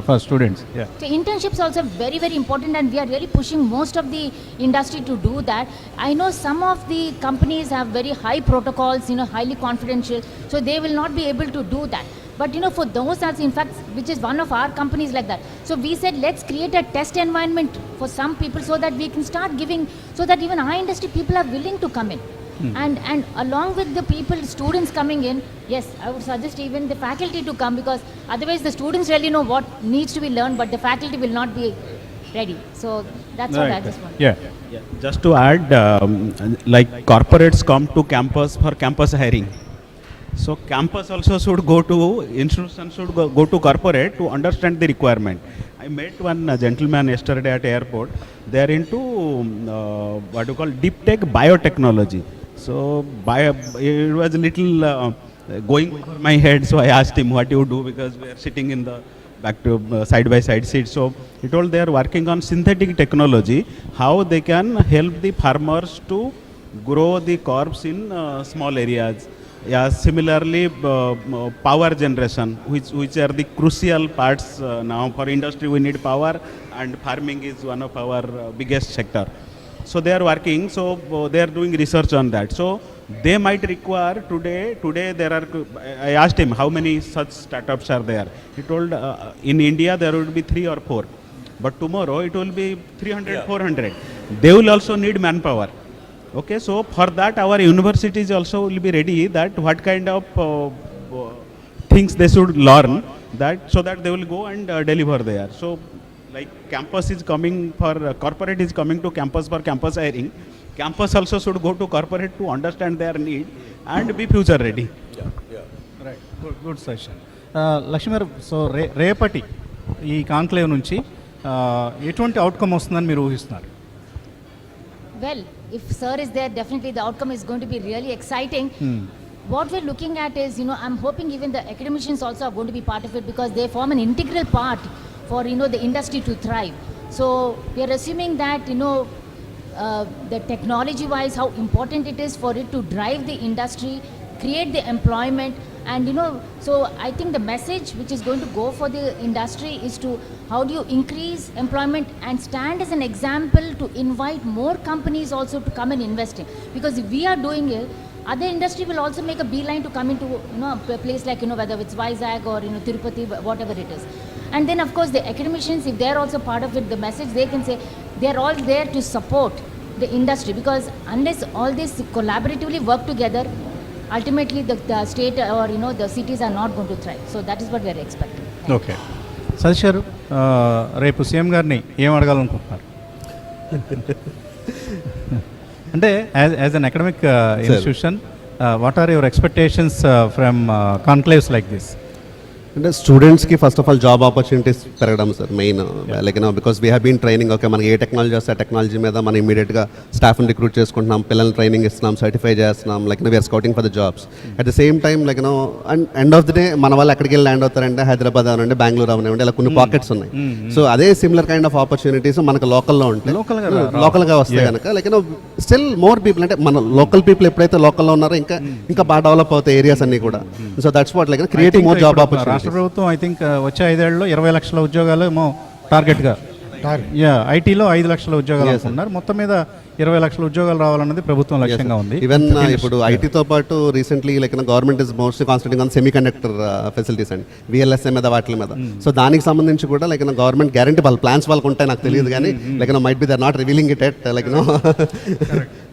for students. Yeah. So internships also very, very important, and we are really pushing most of the industry to do that. I know some of the companies have very high protocols, you know, highly confidential, so they will not be able to do that. But you know, for those that's in fact, which is one of our companies like that. So we said, let's create a test environment for some people, so that we can start giving, so that even our industry people are willing to come in. And along with the people, students coming in, yes, I would suggest even the faculty to come, because otherwise the students really know what needs to be learned, but the faculty will not be ready. So that's what I just want. Yeah. Yeah, just to add, like corporates come to campus for campus hiring. So campus also should go to, institutions should go to corporate to understand the requirement. I met one gentleman yesterday at airport. They are into what you call deep tech biotechnology. So it was a little going over my head. So I asked him what you do, because we are sitting in the back to side by side seat. So he told they are working on synthetic technology, how they can help the farmers to grow the crops in small areas. Yeah, similarly, power generation, which are the crucial parts now for industry. We need power, and farming is one of our biggest sector. So they are working. So they are doing research on that. So they might require today there are. I asked him how many such startups are there. He told in India there would be 3 or 4, but tomorrow it will be 300, 400. They will also need manpower. Okay, so for that our universities also will be ready, that what kind of things they should learn, that so that they will go and deliver there. So like campus is coming for corporate is coming to campus for campus hiring. Campus also should go to corporate to understand their need and be future ready. Right good suggestion. Lakshmi గారు, సో రేపటి ఈ కాన్క్లేవ్ నుంచి ఎటువంటి అవుట్కమ్ వస్తుందని మీరు ఊహిస్తున్నారు? Well, if sir is there, definitely the outcome is going to be really exciting. What we're looking at is, I'm hoping even the academicians also are going to be part of it, because they form an integral part for, the industry to thrive. So we are assuming that, the technology-wise, how important it is for it to drive the industry, create the employment, and so I think the message which is going to go for the industry is to how do you increase employment and stand as an example to invite more companies also to come and invest in. Because if we are doing it, other industry will also make a beeline to come into a place like whether it's Vizag or Tirupati, whatever it is. And then of course the academicians, if they're also part of it, the message they can say, they're all there to support the industry, because unless all this collaboratively work together, ultimately the state or the cities are not going to thrive. So that is what we are expecting. Okay, Satish garu, రేపు సీఎం గారిని ఏం అడగాలనుకుంటున్నారు? అంటే as an academic institution, what are your expectations from conclaves like this? అంటే స్టూడెంట్స్కి first of all job opportunities పెరగడం sir main. Like because we have been training. Okay, మనకి ఏ టెక్నాలజీ వస్తే ఆ టెక్నాలజీ మీద మనం ఇమీడియట్గా స్టాఫ్ని రిక్రూట్ చేసుకుంటున్నాం, పిల్లల్ని ట్రైనింగ్ ఇస్తున్నాం, సర్టిఫై చేస్తున్నాం. Like we're scouting for the jobs. At the same time end of the day మన వాళ్ళు ఎక్కడికి వెళ్ళి ల్యాండ్ అవుతారంటే హైదరాబాద్ అవనండి, బెంగళూరు అవనండి, ఇలా కొన్ని పాకెట్స్ ఉన్నాయి. సో అదే సిమిలర్ కైండ్ ఆఫ్ ఆపర్చునిటీస్ మనకు లోకల్లో ఉంటాయి, లోకల్గా వస్తాయి కనుక లైక్ స్టిల్ మోర్ పీపుల్, అంటే మన లోకల్ పీపుల్ ఎప్పుడైతే లోకల్లో ఉన్నారో ఇంకా బాగా డెవలప్ అవుతాయి ఏరియాస్ అన్నీ కూడా. So that's what like creating more job opportunities. రాష్ట్ర ప్రభుత్వం ఐ థింక్ వచ్చే 5 ఏళ్లలో 20 లక్షల ఉద్యోగాలు ఏమో టార్గెట్గా, ఐటీలో 5 లక్షల ఉద్యోగాలు అనుకున్నారు. మొత్తం మీద 20 లక్షల ఉద్యోగాలు రావాలన్నది ప్రభుత్వం లక్ష్యంగా ఉంది. ఈవెన్ ఇప్పుడు ఐటీతో పాటు recently like government is mostly concentrating on semi conductor facilities అండి, విఎల్ఎస్ఏ మీద వాటి మీద. సో దానికి సంబంధించి కూడా లైక్ గవర్నమెంట్ గ్యారంటీ వాళ్ళ ప్లాన్స్ వాళ్ళకు ఉంటాయి, నాకు తెలియదు కానీ like might be they not revealing it at like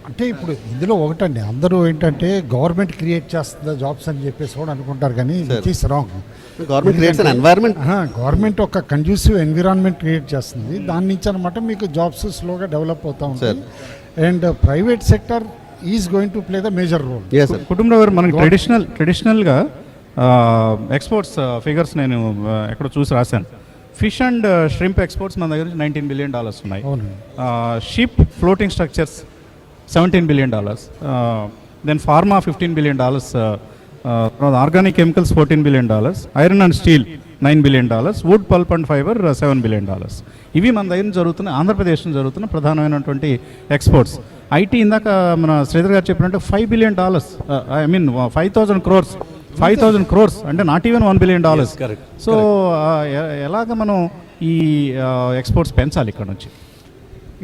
అంటే ఇప్పుడు ఇందులో ఒకటండి, అందరూ ఏంటంటే గవర్నమెంట్ క్రియేట్ చేస్తుందా జాబ్స్ అని చెప్పేసి కూడా అనుకుంటారు, కానీ which is wrong. Government creates an environment. Government ఒక కండ్యూసివ్ ఎన్విరాన్మెంట్ క్రియేట్ చేస్తుంది, దాని నుంచి అనమాట మీకు జాబ్స్ స్లోగా డెవలప్ అవుతూ ఉంటాయి. And private sector is going to play the major role. కుటుంబంలో మనకి ట్రెడిషనల్గా ఎక్స్పోర్ట్స్ ఫిగర్స్ నేను ఎక్కడో చూసి రాశాను. ఫిష్ అండ్ ష్రింప్ ఎక్స్పోర్ట్స్ మన దగ్గర $19 బిలియన్ ఉన్నాయి. Ship floating structures $17 billion, then pharma $15 billion, organic chemicals $14 billion, iron and steel $9 billion, wood pulp and fibre $7 billion. ఇవి మన దగ్గర జరుగుతున్న, ఆంధ్రప్రదేశ్లో జరుగుతున్న ప్రధానమైనటువంటి ఎక్స్పోర్ట్స్. ఐటీ ఇందాక మన శ్రీధర్ గారు చెప్పినట్టు $5 బిలియన్, ఐ మీన్ 5,000 crores అంటే నాట్ ఈవెన్ $1 బిలియన్. సో ఎలాగ మనం ఈ ఎక్స్పోర్ట్స్ పెంచాలి ఇక్కడ నుంచి?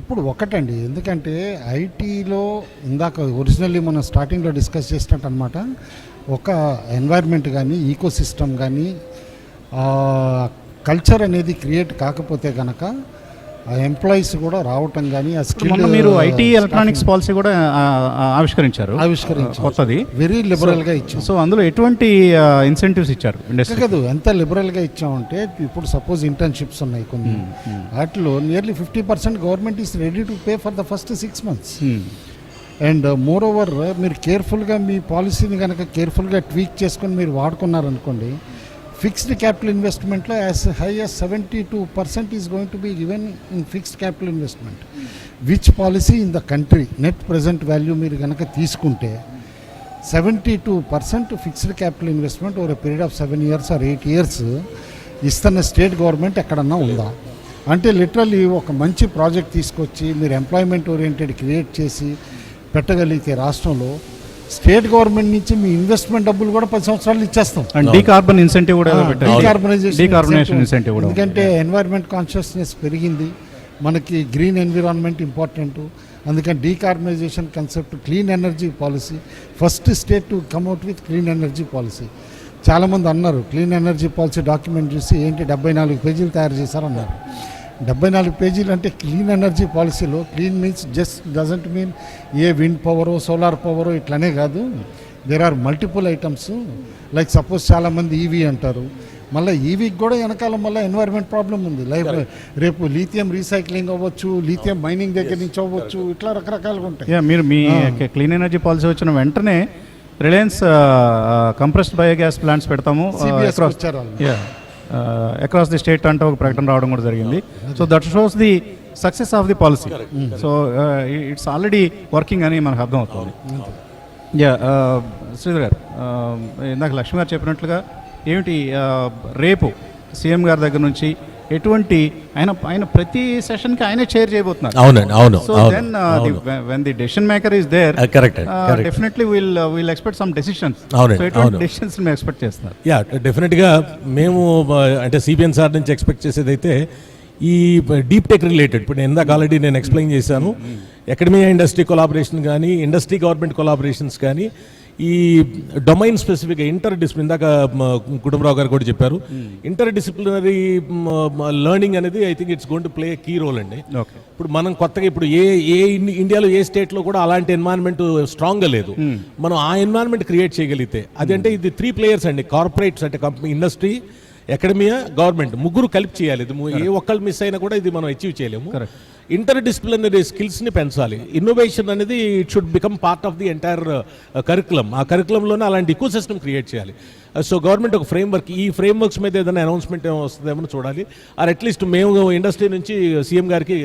ఇప్పుడు ఒకటండి, ఎందుకంటే ఐటీలో ఇందాక ఒరిజినల్లీ మనం స్టార్టింగ్లో డిస్కస్ చేసినట్టు అనమాట, ఒక ఎన్వైర్న్మెంట్ కానీ ఈకో సిస్టమ్ కానీ కల్చర్ అనేది క్రియేట్ కాకపోతే కనుక ఆ ఎంప్లాయీస్ కూడా రావటం కానీ ఆ ఇప్పుడు మొన్న మీరు ఐటీ ఎలక్ట్రానిక్స్ పాలసీ కూడా ఆవిష్కరించారు కొత్తది, వెరీ లిబరల్గా ఇచ్చాం. సో అందులో ఎటువంటి ఇన్సెంటివ్స్ ఇచ్చారు ఇండస్ట్రీ? కాదు, ఎంత లిబరల్గా ఇచ్చామంటే ఇప్పుడు సపోజ్ ఇంటర్న్షిప్స్ ఉన్నాయి కొన్ని, వాటిలో nearly 50% government is ready to pay for the first 6 months. And moreover మీరు కేర్ఫుల్గా మీ పాలసీని కనుక కేర్ఫుల్గా ట్వీక్ చేసుకొని మీరు వాడుకున్నారనుకోండి, ఫిక్స్డ్ క్యాపిటల్ ఇన్వెస్ట్మెంట్లో as high as 72% is going to be given in fixed capital investment. Which policy in the country net present value మీరు కనుక తీసుకుంటే 72% fixed capital investment over a period of 7 years or 8 years ఇస్తున్న స్టేట్ గవర్నమెంట్ ఎక్కడన్నా ఉందా? అంటే లిటరల్లీ ఒక మంచి ప్రాజెక్ట్ తీసుకొచ్చి మీరు ఎంప్లాయ్మెంట్ ఓరియంటెడ్ క్రియేట్ చేసి పెట్టగలిగితే రాష్ట్రంలో స్టేట్ గవర్నమెంట్ నుంచి మీ ఇన్వెస్ట్మెంట్ డబ్బులు కూడా 10 సంవత్సరాలు ఇచ్చేస్తాం. అండ్ డీకార్బన్ ఇన్సెంటివ్ కూడా డీకార్బనైజేషన్ ఇన్సెంటివ్ కూడా, ఎందుకంటే ఎన్వైర్న్మెంట్ కాన్షియస్నెస్ పెరిగింది, మనకి గ్రీన్ ఎన్విరాన్మెంట్ ఇంపార్టెంట్. అందుకని decarbonisation concept, clean energy policy, first state to come out with clean energy policy. చాలామంది అన్నారు క్లీన్ ఎనర్జీ పాలసీ డాక్యుమెంట్ చూసి ఏంటి 74 పేజీలు తయారు చేశారన్నారు. 74 పేజీలు అంటే క్లీన్ ఎనర్జీ పాలసీలో clean means just doesn't mean a wind పవరో సోలార్ పవరో ఇట్లనే కాదు, there are multiple items. Like suppose చాలామంది ఈవీ అంటారు, మళ్ళీ ఈవీకి కూడా వెనకాల మళ్ళీ ఎన్వైర్న్మెంట్ ప్రాబ్లం ఉంది. లైక్ రేపు లీథియం రీసైక్లింగ్ అవ్వచ్చు, లీథియం మైనింగ్ దగ్గర నుంచి అవ్వచ్చు, ఇట్లా రకరకాలుగా ఉంటాయి. మీరు మీ క్లీన్ ఎనర్జీ పాలసీ వచ్చిన వెంటనే రిలయన్స్ కంప్రెస్డ్ బయోగ్యాస్ ప్లాంట్స్ పెడతాము అక్రాస్ ది స్టేట్ అంటే ఒక ప్రకటన రావడం కూడా జరిగింది. So that shows the success of the policy. So it's already working అని మనకు అర్థం అవుతుంది. శ్రీధర్ గారు, ఇందాక లక్ష్మి గారు చెప్పినట్లుగా ఏమిటి రేపు సీఎం గారి దగ్గర నుంచి ఎటువంటి ఆయన ప్రతి సెషన్కి ఆయనే చైర్ చేయబోతున్నారు. అవునండి, అవును. So then when the decision maker is there, correct. definitely we'll expect some decisions. అవునండి, సో ఎటువంటి డెసిషన్స్ మేము ఎక్స్పెక్ట్ చేస్తున్నారు? యా, డెఫినెట్గా మేము అంటే సిబిఎన్ సార్ నుంచి ఎక్స్పెక్ట్ చేసేది అయితే ఈ డీప్ టెక్ రిలేటెడ్, ఇప్పుడు నేను ఇందాక ఆల్రెడీ నేను ఎక్స్ప్లెయిన్ చేశాను, అకాడమియా ఇండస్ట్రీ కొలాబరేషన్ కానీ, ఇండస్ట్రీ గవర్నమెంట్ కొలాబరేషన్స్ కానీ, ఈ డొమైన్ స్పెసిఫిక్గా ఇంటర్ డిసిప్లిన్, ఇందాక కుటుంబరావు గారు కూడా చెప్పారు, ఇంటర్ డిసిప్లినరీ లెర్నింగ్ అనేది I think it's going to play key role అండి. ఇప్పుడు మనం కొత్తగా ఇప్పుడు ఇండియాలో ఏ స్టేట్లో కూడా అలాంటి ఎన్వైరన్మెంట్ స్ట్రాంగ్గా లేదు. మనం ఆ ఎన్వైరన్మెంట్ క్రియేట్ చేయగలిగితే, అదంటే ఇది 3 players అండి, కార్పొరేట్స్ అంటే కంపెనీ, ఇండస్ట్రీ, అకాడమియా, గవర్నమెంట్, ముగ్గురు కలిపి చేయాలి. ఇది ఏ ఒక్కళ్ళు మిస్ అయినా కూడా ఇది మనం అచీవ్ చేయలేము. ఇంటర్ డిసిప్లినరీ స్కిల్స్ని పెంచాలి. ఇన్నోవేషన్ అనేది it should become part of the entire curriculum. ఆ కరికులంలోనే అలాంటి ఇకో సిస్టమ్ క్రియేట్ చేయాలి. సో గవర్నమెంట్ ఒక ఫ్రేమ్వర్క్, ఈ ఫ్రేమ్వర్క్స్ మీద ఏదైనా అనౌన్స్మెంట్ వస్తుందేమో చూడాలి. ఆర్ అట్లీస్ట్ మేము ఇండస్ట్రీ నుంచి సీఎం గారికి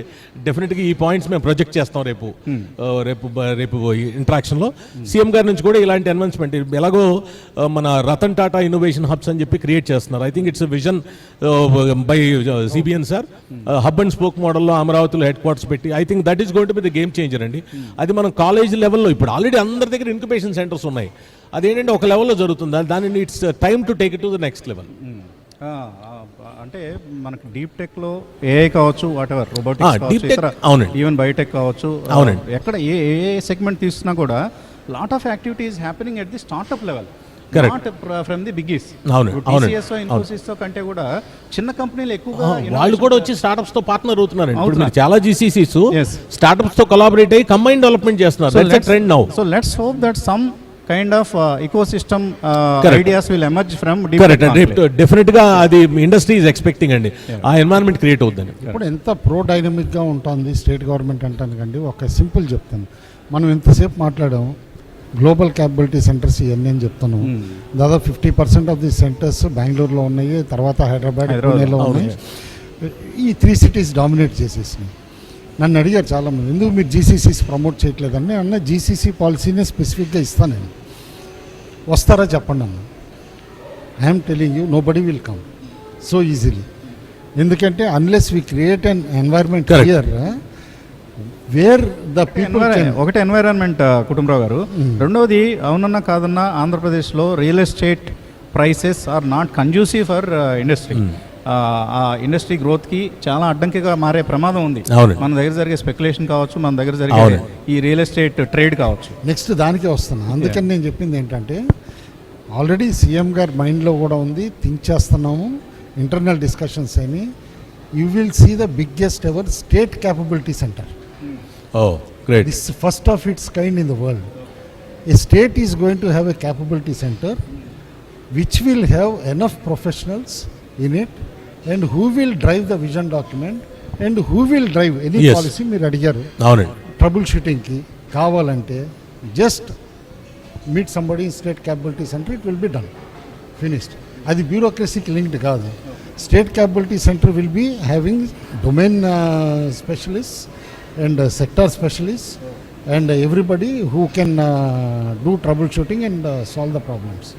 డెఫినెట్గా ఈ పాయింట్స్ మేము ప్రొజెక్ట్ చేస్తాం రేపు రేపు ఇంట్రాక్షన్లో. సీఎం గారి నుంచి కూడా ఇలాంటి అనౌన్స్మెంట్, ఎలాగో మన రతన్ టాటా ఇన్నోవేషన్ హబ్స్ అని చెప్పి క్రియేట్ చేస్తున్నారు. I think it's vision by CBN sir. Hub and spoke మోడల్లో అమరావతిలో హెడ్ క్వార్టర్స్ పెట్టి, I think that is going to be the game changer అండి. అది మనం కాలేజ్ లెవెల్లో, ఇప్పుడు ఆల్రెడీ అందరి దగ్గర ఇంక్యుబేషన్ సెంటర్స్ ఉన్నాయి, అదేంటంటే ఒక లెవెల్లో జరుగుతుంది, దానిని it's time to take it to the next level. అంటే మనకి డీప్ టెక్ లో ఏఐ కావచ్చు, what ever robotics, even Biotech కావచ్చు, ఎక్కడ ఏ సెగ్మెంట్ తీసుకున్నా కూడా lot of activities happening at the startup level, not from the biggest. Infosys కంటే కూడా చిన్న కంపెనీలు ఎక్కువగా వాళ్ళు కూడా వచ్చి స్టార్ట్అప్స్ తో పార్ట్నర్ అవుతున్నారు. చాలా జీసీసీస్ స్టార్ట్అప్స్ తో కొలాబరేట్ అయ్యి కంబైన్ డెవలప్మెంట్ చేస్తున్నారు. That's a trend now. So let's hope that some kind of ecosystem ideas will emerge from deep tech. డెఫినెట్గా అది ఇండస్ట్రీ ఈజ్ ఎక్స్పెక్టింగ్ అండి, ఆ ఎన్వైరన్మెంట్ క్రియేట్ అవుతుంది. ఇప్పుడు ఎంత ప్రో డైనమిక్గా ఉంటుంది స్టేట్ గవర్నమెంట్ అంటాను కండి. ఒక సింపుల్ చెప్తాను, మనం ఎంతసేపు మాట్లాడాము గ్లోబల్ క్యాపబిలిటీ సెంటర్స్ ఇవన్నీ అని చెప్తాను. దాదాపు 50% ఆఫ్ ది సెంటర్స్ బెంగళూరులో ఉన్నాయి, తర్వాత హైదరాబాద్, పూణేలో ఉన్నాయి. ఈ 3 cities డామినేట్ చేసేసినాయి. నన్ను అడిగారు చాలామంది, ఎందుకు మీరు జీసీసీస్ ప్రమోట్ చేయట్లేదని. అన్న జీసీసీ పాలసీనే స్పెసిఫిక్గా ఇస్తాను నేను, వస్తారా చెప్పండి అన్న. I'm telling you, nobody will come so easily. ఎందుకంటే unless we create an environment here where the people. ఒకటి ఎన్వైరాన్మెంట్ కుటుంబరావు గారు, రెండవది అవునన్నా కాదన్నా ఆంధ్రప్రదేశ్లో real estate prices are not conducive for industry. ఆ ఇండస్ట్రీ గ్రోత్కి చాలా అడ్డంకిగా మారే ప్రమాదం ఉంది. మన దగ్గర జరిగే స్పెక్యులేషన్ కావచ్చు, మన దగ్గర జరిగే ఈ రియల్ ఎస్టేట్ ట్రేడ్ కావచ్చు. నెక్స్ట్ దానికే వస్తున్నా. అందుకని నేను చెప్పింది ఏంటంటే, ఆల్రెడీ సీఎం గారి మైండ్లో కూడా ఉంది, థింక్ చేస్తున్నాము, ఇంటర్నల్ డిస్కషన్స్ అని. you will see the biggest ever state capability center. Oh great. This is first of its kind in the world. A state is going to have a capability center which will have enough professionals in it, and who will drive the vision document, and who will drive any Yes. policy. మీరు అడిగారు అవునండి. ట్రబుల్ షూటింగ్కి కావాలంటే just meet somebody in state capability centre, it will be done, finished. అది బ్యూరోక్రసీకి లింక్డ్ కాదు. State capability centre will be having domain specialist and sector specialist and everybody who can do trouble shooting and solve the problems.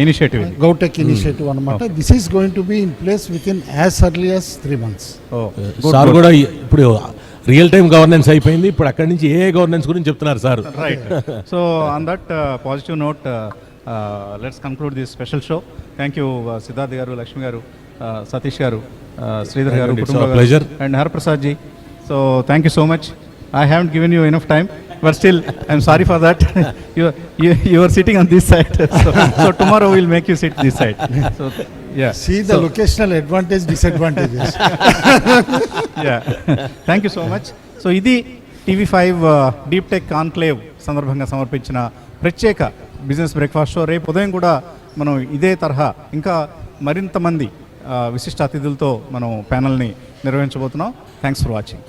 Initiative govtech initiative అనమాట. This is going to be in place with in as early as 3 months. Sir కూడా ఇప్పుడు రియల్ టైం గవర్నెన్స్ అయిపోయింది, ఇప్పుడు అక్కడి నుంచి ఏ గవర్నెన్స్ గురించి చెప్తున్నారు sir. Right. So on that positive note let's conclude this special show. Thank you Siddharth గారు, లక్ష్మి గారు, సతీష్ గారు, శ్రీధర్ గారు, It's కుటుంబ our pleasure. And Haraprasad ji. So thank you so much. I haven't given you enough time, but still I'm sorry for that. you are sitting on this side, so tomorrow we'll make you sit this side. So yeah. See the locational advantage, disadvantages. Yeah. Thank you so much. So ఇది TV5 డీప్ టెక్ కాన్క్లేవ్ సందర్భంగా సమర్పించిన ప్రత్యేక బిజినెస్ బ్రేక్ఫాస్ట్ షో. రేపు ఉదయం కూడా మనం ఇదే తరహా ఇంకా మరింత మంది విశిష్ట అతిథులతో మనం ప్యానల్ని నిర్వహించబోతున్నాం. Thanks for watching.